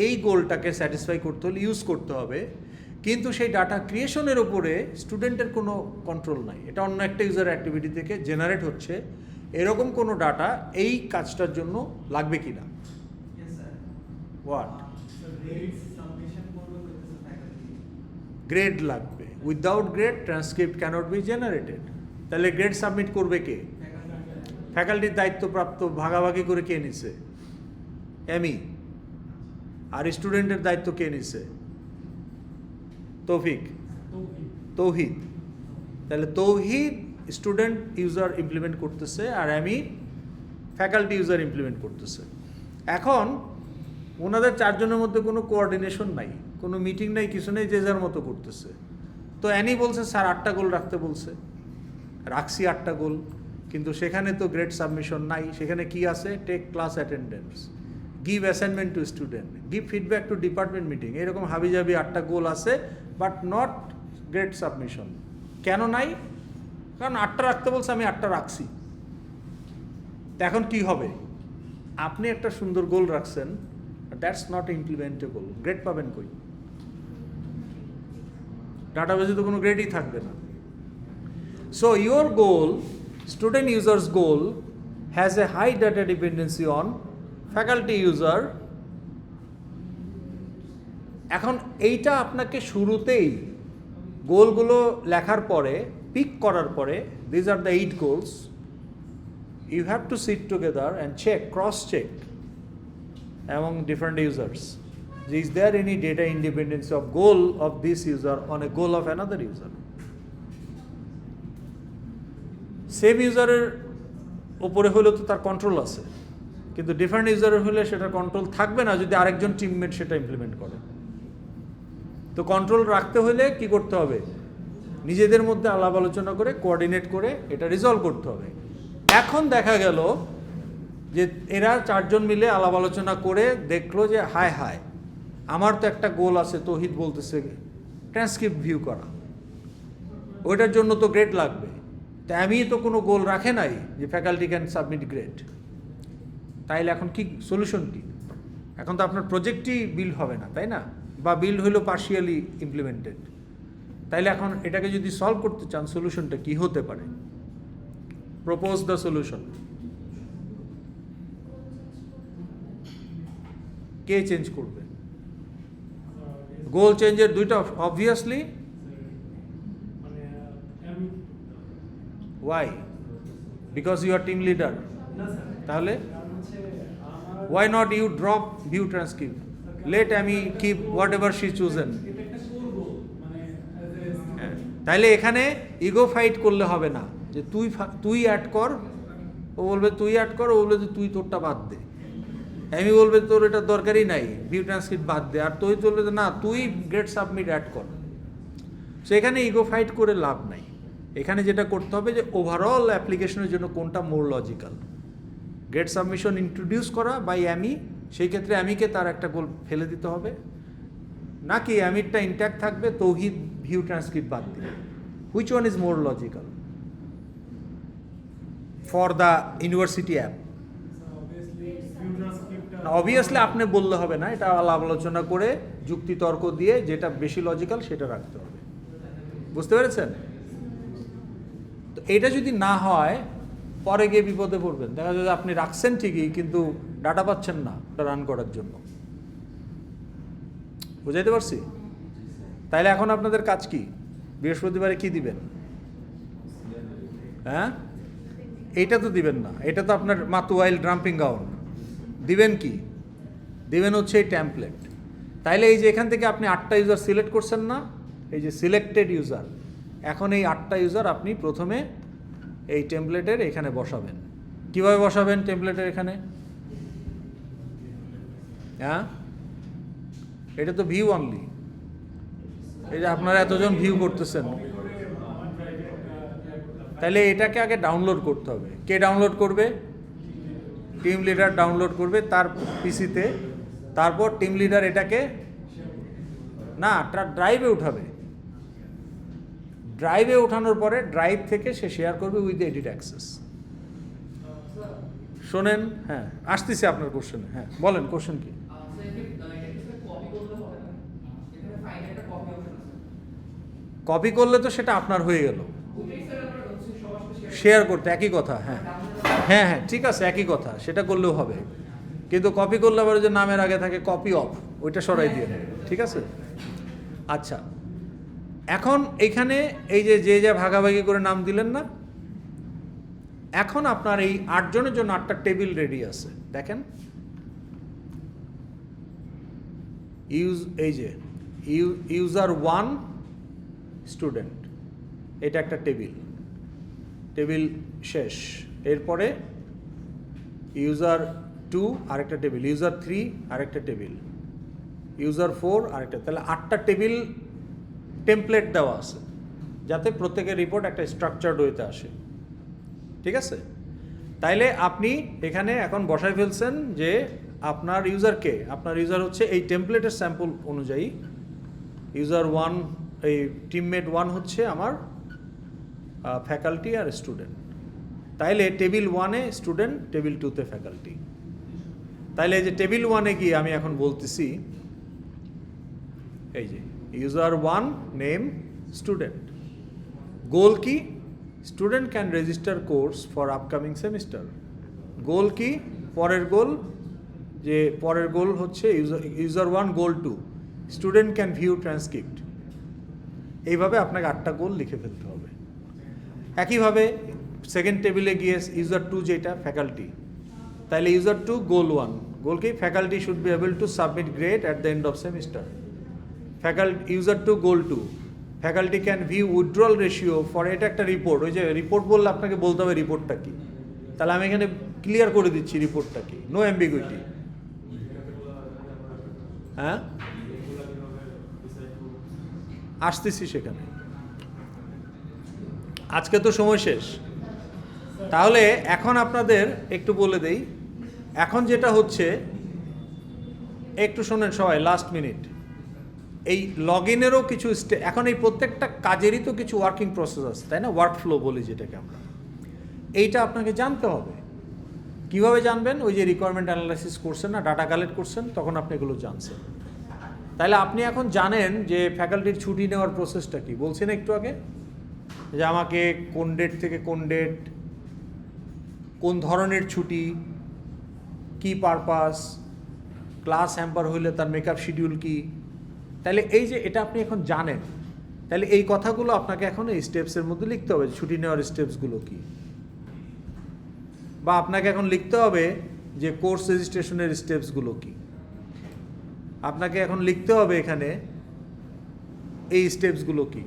এই গোলটাকে স্যাটিসফাই করতে হলে ইউজ করতে হবে, কিন্তু সেই ডাটা ক্রিয়েশনের উপরে স্টুডেন্টের কোনো কন্ট্রোল নাই, এটা অন্য একটা ইউজার অ্যাক্টিভিটি থেকে জেনারেট হচ্ছে, এরকম কোনো ডাটা এই কাজটার জন্য লাগবে কি না? Yes, sir. What? So grades submission করবে with the faculty. গ্রেড লাগবে। Without grade transcript cannot be generated. তাহলে গ্রেড সাবমিট করবে কে? ফ্যাকাল্টির দায়িত্বপ্রাপ্ত, ভাগাভাগি করে কে নিছে? এমই। আর স্টুডেন্টের দায়িত্ব কে নিছে? তৌফিক, তৌহিদ। তাহলে তৌহিদ স্টুডেন্ট ইউজার ইমপ্লিমেন্ট করতেছে আর আমি ফ্যাকাল্টি ইউজার ইমপ্লিমেন্ট করতেছে। এখন ওনাদের চারজনের মধ্যে কোনো কোঅর্ডিনেশন নাই, কোনো মিটিং নাই, কিছু নেই, যে যার মতো করতেছে। তো অ্যানি বলছে স্যার 8টা গোল রাখতে বলছে, রাখছি 8টা গোল, কিন্তু সেখানে তো গ্রেড সাবমিশন নাই। সেখানে কি আছে? Take class attendance, give assignment to student, give feedback to department meeting, এরকম হাবিজাবি 8টা গোল আছে, বাট নট গ্রেড সাবমিশন। কেন নাই? কারণ 8টা রাখতে বলছে, আমি 8টা রাখছি। তো এখন কি হবে? আপনি একটা সুন্দর গোল রাখছেন, দ্যাটস নট ইমপ্লিমেন্টেবল, গ্রেড পাবেন কই? ডাটাবেজে তো কোনো গ্রেডই থাকবে না। So your goal, student user's goal has a high data dependency on faculty user. এখন এইটা আপনাকে শুরুতেই গোলগুলো লেখার পরে, পিক করার পরে, these are the 8 goals, you have to sit together and check, cross check among different users. Is there any data independence of goal of this user on a goal of another user? Same ইউজারের উপরে হলেও তো তার control আছে, কিন্তু different ইউজারের হলে সেটা control থাকবে না যদি আরেকজন টিমমেট সেটা ইমপ্লিমেন্ট করে। তো কন্ট্রোল রাখতে হলে কি করতে হবে? নিজেদের মধ্যে আলাপ আলোচনা করে কোঅর্ডিনেট করে এটা রিজলভ করতে হবে। এখন দেখা গেল যে এরা চারজন মিলে আলাপ আলোচনা করে দেখলো যে হায় হায় আমার তো একটা গোল আছে, তৌহিদ বলতেছে ট্রান্সক্রিপ্ট ভিউ করা, ওইটার জন্য তো গ্রেড লাগবে। তা আমি তো কোনো গোল রাখে নাই যে ফ্যাকাল্টি ক্যান সাবমিট গ্রেড, তাইলে এখন কি সলিউশন কি? এখন তো আপনার প্রজেক্টই বিল্ড হবে না, তাই না? বা বিল্ড হইলো পার্শিয়ালি ইমপ্লিমেন্টেড। তাইলে এখন এটাকে যদি সলভ করতে চান সলিউশনটা কি হতে পারে? Propose the solution. কে চেঞ্জ করবে? গোল চেঞ্জের দুইটা obviously. Why? Because you are team leader. তাহলে why not you drop view transcript, let Amy keep whatever she chosen? তাইলে এখানে ইগো ফাইট করলে হবে না যে তুই অ্যাড কর, ও বলবে তুই অ্যাড কর, ও বলবে যে তুই তোরটা বাদ দে। আমি বলবে তোর এটা দরকারই নাই, ভিউ ট্রান্সক্রিপ্ট বাদ দে। আর তুই বলবে যে না তুই গ্রেড সাবমিট অ্যাড কর। সো এখানে ইগো ফাইট করে লাভ নাই। এখানে যেটা করতে হবে যে ওভারঅল অ্যাপ্লিকেশনের জন্য কোনটা মোর লজিক্যাল। গ্রেড সাবমিশন ইন্ট্রোডিউস করা বাই অ্যামি, সেই ক্ষেত্রে অ্যামিকে তার একটা গোল ফেলে দিতে হবে, নাকি অ্যামিরটা ইনট্যাক্ট থাকবে, তৌহিদ ভিউ ট্রান্সক্রিপ্ট বাদ দিবে। Which one is more logical for the university app? Obviously আপনি বললে হবে না, এটা আলাপ আলোচনা করে যুক্তি তর্ক দিয়ে যেটা বেশি লজিক্যাল সেটা রাখতে হবে। বুঝতে পেরেছেন? তো এটা যদি না হয় পরে গিয়ে বিপদে পড়বেন। দেখা যায় আপনি রাখছেন ঠিকই কিন্তু ডাটা পাচ্ছেন না ওটা রান করার জন্য। বুঝাইতে পারছি? তাইলে এখন আপনাদের কাজ কি? বৃহস্পতিবারে কি দিবেন? হ্যাঁ, এইটা তো দিবেন না, এটা তো আপনার মাতুয়াইল ড্রাম্পিং গ্রাউন্ড। দিবেন কি? দিবেন হচ্ছে এই টেমপ্লেট। তাইলে এই যে এখান থেকে আপনি 8টা ইউজার সিলেক্ট করছেন না, এই যে সিলেক্টেড ইউজার, এখন এই 8টা ইউজার আপনি প্রথমে এই টেমপ্লেটের এখানে বসাবেন। কিভাবে বসাবেন টেমপ্লেটের এখানে? হ্যাঁ, এটা তো ভিউ অনলি। এই যে আপনারা এতজন ভিউ করতেছেন, তাহলে এটাকে আগে ডাউনলোড করতে হবে। কে ডাউনলোড করবে? টিম লিডার ডাউনলোড করবে তার পিসিতে। তারপর টিম লিডার এটাকে না ড্রাইভে উঠাবে। ড্রাইভে ওঠানোর পরে ড্রাইভ থেকে সে শেয়ার করবে উইথ এডিট অ্যাক্সেস। শোনেন, হ্যাঁ আসতেছি আপনার কোশ্চেনে। হ্যাঁ বলেন, কোশ্চেন কি? কপি করলে তো সেটা আপনার হয়ে গেল। শেয়ার করতে একই কথা। হ্যাঁ হ্যাঁ হ্যাঁ ঠিক আছে, একই কথা, সেটা করলেও হবে। কিন্তু কপি করলে আবার যে নামের আগে থাকে কপি অফ, ওইটা সরাই দিয়ে নেবে। ঠিক আছে? আচ্ছা, এখন এখানে এই যে যা ভাগাভাগি করে নাম দিলেন না, এখন আপনার এই 8 জনের জন্য 8টা টেবিল রেডি আছে। দেখেন এই যে ইউজার 1 স্টুডেন্ট, এটা একটা টেবিল শেষ। এরপরে ইউজার 2 আরেকটা টেবিল, ইউজার 3 আরেকটা টেবিল, ইউজার 4 আরেকটা। তাহলে 8টা টেবিল টেমপ্লেট দেওয়া আছে যাতে প্রত্যেকের রিপোর্ট একটা স্ট্রাকচার্ড ওয়েতে আসে। ঠিক আছে? তাইলে আপনি এখানে এখন বসায় ফেলছেন যে আপনার ইউজারকে, আপনার ইউজার হচ্ছে এই টেমপ্লেটের স্যাম্পল অনুযায়ী ইউজার 1, এই টিমমেট 1 হচ্ছে আমার ফ্যাকাল্টি আর স্টুডেন্ট। তাইলে টেবিল 1-এ স্টুডেন্ট, টেবিল 2-তে ফ্যাকাল্টি। তাইলে এই যে টেবিল 1-এ গিয়ে আমি এখন বলতেছি এই যে ইউজার 1 নেম স্টুডেন্ট, গোল কি? Student can register course for upcoming semester. Goal কি? পরের গোল, যে পরের গোল হচ্ছে user 1 goal 2 student can view transcript. এইভাবে আপনাকে 8টা গোল লিখে ফেলতে হবে। একইভাবে সেকেন্ড টেবিলে গিয়ে ইউজার 2 যেটা ফ্যাকাল্টি, তাহলে ইউজার 2 গোল 1 গোল কি faculty should be able to submit grade at the end of semester. User two goal two faculty can view withdrawal ratio for, এটা একটা রিপোর্ট। ওই যে রিপোর্ট বললে আপনাকে বলতে হবে রিপোর্টটা কি, তাহলে আমি এখানে ক্লিয়ার করে দিচ্ছি রিপোর্টটা কি, নো অ্যাম্বিগুইটি। হ্যাঁ, আসতেছি সেখানে, আজকে তো সময় শেষ। তাহলে এখন আপনাদের একটু বলে দেই, এখন যেটা হচ্ছে একটু শোনেন সবাই, লাস্ট মিনিট। এই লগ ইনেরও কিছু এখন এই প্রত্যেকটা কাজেরই তো কিছু ওয়ার্কিং প্রসেস আছে, তাই না? ওয়ার্ক ফ্লো বলি যেটাকে আমরা, এইটা আপনাকে জানতে হবে। কিভাবে জানবেন? ওই যে রিকোয়ারমেন্ট অ্যানালাইসিস করছেন না, ডাটা কালেক্ট করছেন, তখন আপনি এগুলো জানছেন। তাহলে আপনি এখন জানেন যে ফ্যাকাল্টির ছুটি নেওয়ার প্রসেসটা কি, বলছেন একটু আগে যে আমাকে কোন ডেট থেকে কোন ডেট, কোন ধরনের ছুটি, কি পারপাস, ক্লাস হ্যাম্পার হইলে তার মেকআপ শিডিউল কি। তাহলে এই যে এটা আপনি এখন জানেন, তাহলে এই কথাগুলো আপনাকে এখন এই স্টেপসের মধ্যে লিখতে হবে, ছুটি নেওয়ার স্টেপসগুলো কি। বা আপনাকে এখন লিখতে হবে যে কোর্স রেজিস্ট্রেশনের স্টেপসগুলো কি। আপনাকে এখন লিখতে হবে এখানে এই স্টেপসগুলো কি,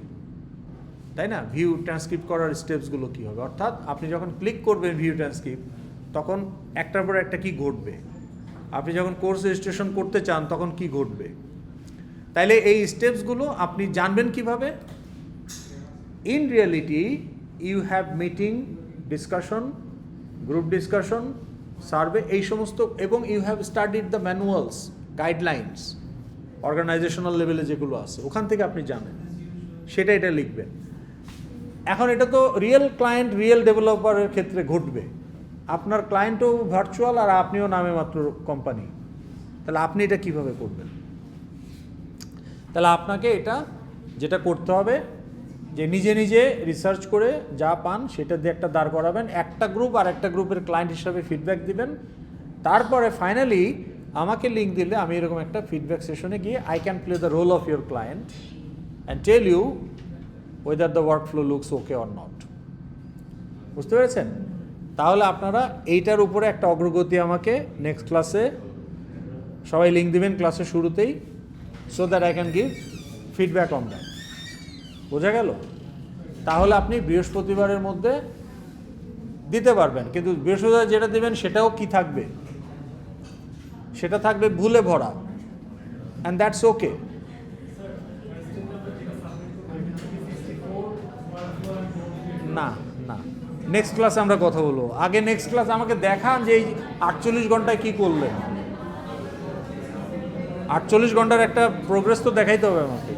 তাই না? ভিউ ট্রান্সক্রিপ্ট করার স্টেপসগুলো কী হবে, অর্থাৎ আপনি যখন ক্লিক করবেন ভিউ ট্রান্সক্রিপ্ট, তখন একটার পর একটা কি ঘটবে। আপনি যখন কোর্স রেজিস্ট্রেশন করতে চান তখন কি ঘটবে। তাইলে এই স্টেপসগুলো আপনি জানবেন কিভাবে? In reality you have meeting, discussion, group discussion, survey, এই সমস্ত, এবং you have studied the manuals, guidelines, organizational লেভেলে যেগুলো আছে ওখান থেকে আপনি জানেন, সেটা এটা লিখবেন। এখন এটা তো রিয়েল ক্লায়েন্ট, রিয়েল ডেভেলপারের ক্ষেত্রে ঘটবে। আপনার ক্লায়েন্টও ভার্চুয়াল আর আপনিও নামে মাত্র কোম্পানি, তাহলে আপনি এটা কিভাবে করবেন? তাহলে আপনাকে এটা যেটা করতে হবে যে নিজে নিজে রিসার্চ করে যা পান সেটা দিয়ে একটা দাঁড় করাবেন, একটা গ্রুপ আর একটা গ্রুপের ক্লায়েন্ট হিসাবে ফিডব্যাক দিবেন, তারপরে ফাইনালি আমাকে লিঙ্ক দিলে আমি এরকম একটা ফিডব্যাক সেশনে গিয়ে I can play the role of your client and tell you whether the workflow looks okay or not. বুঝতে পেরেছেন? তাহলে আপনারা এইটার উপরে একটা অগ্রগতি আমাকে নেক্সট ক্লাসে সবাই লিঙ্ক দিবেন ক্লাসের শুরুতেই, so that I can give feedback on that. বোঝা গেল? তাহলে আপনি বৃহস্পতিবারের মধ্যে দিতে পারবেন, কিন্তু বৃহস্পতিবার যেটা দেবেন সেটাও কি থাকবে, সেটা থাকবে ভুলে ভরা, অ্যান্ড দ্যাটস ওকে। না না, নেক্সট ক্লাসে আমরা কথা বলবো। আগে নেক্সট ক্লাস আমাকে দেখান যে এই 48 ঘন্টায় কি করলেন। 48 ঘন্টার একটা প্রোগ্রেস তো দেখাইতে হবে আমাকে।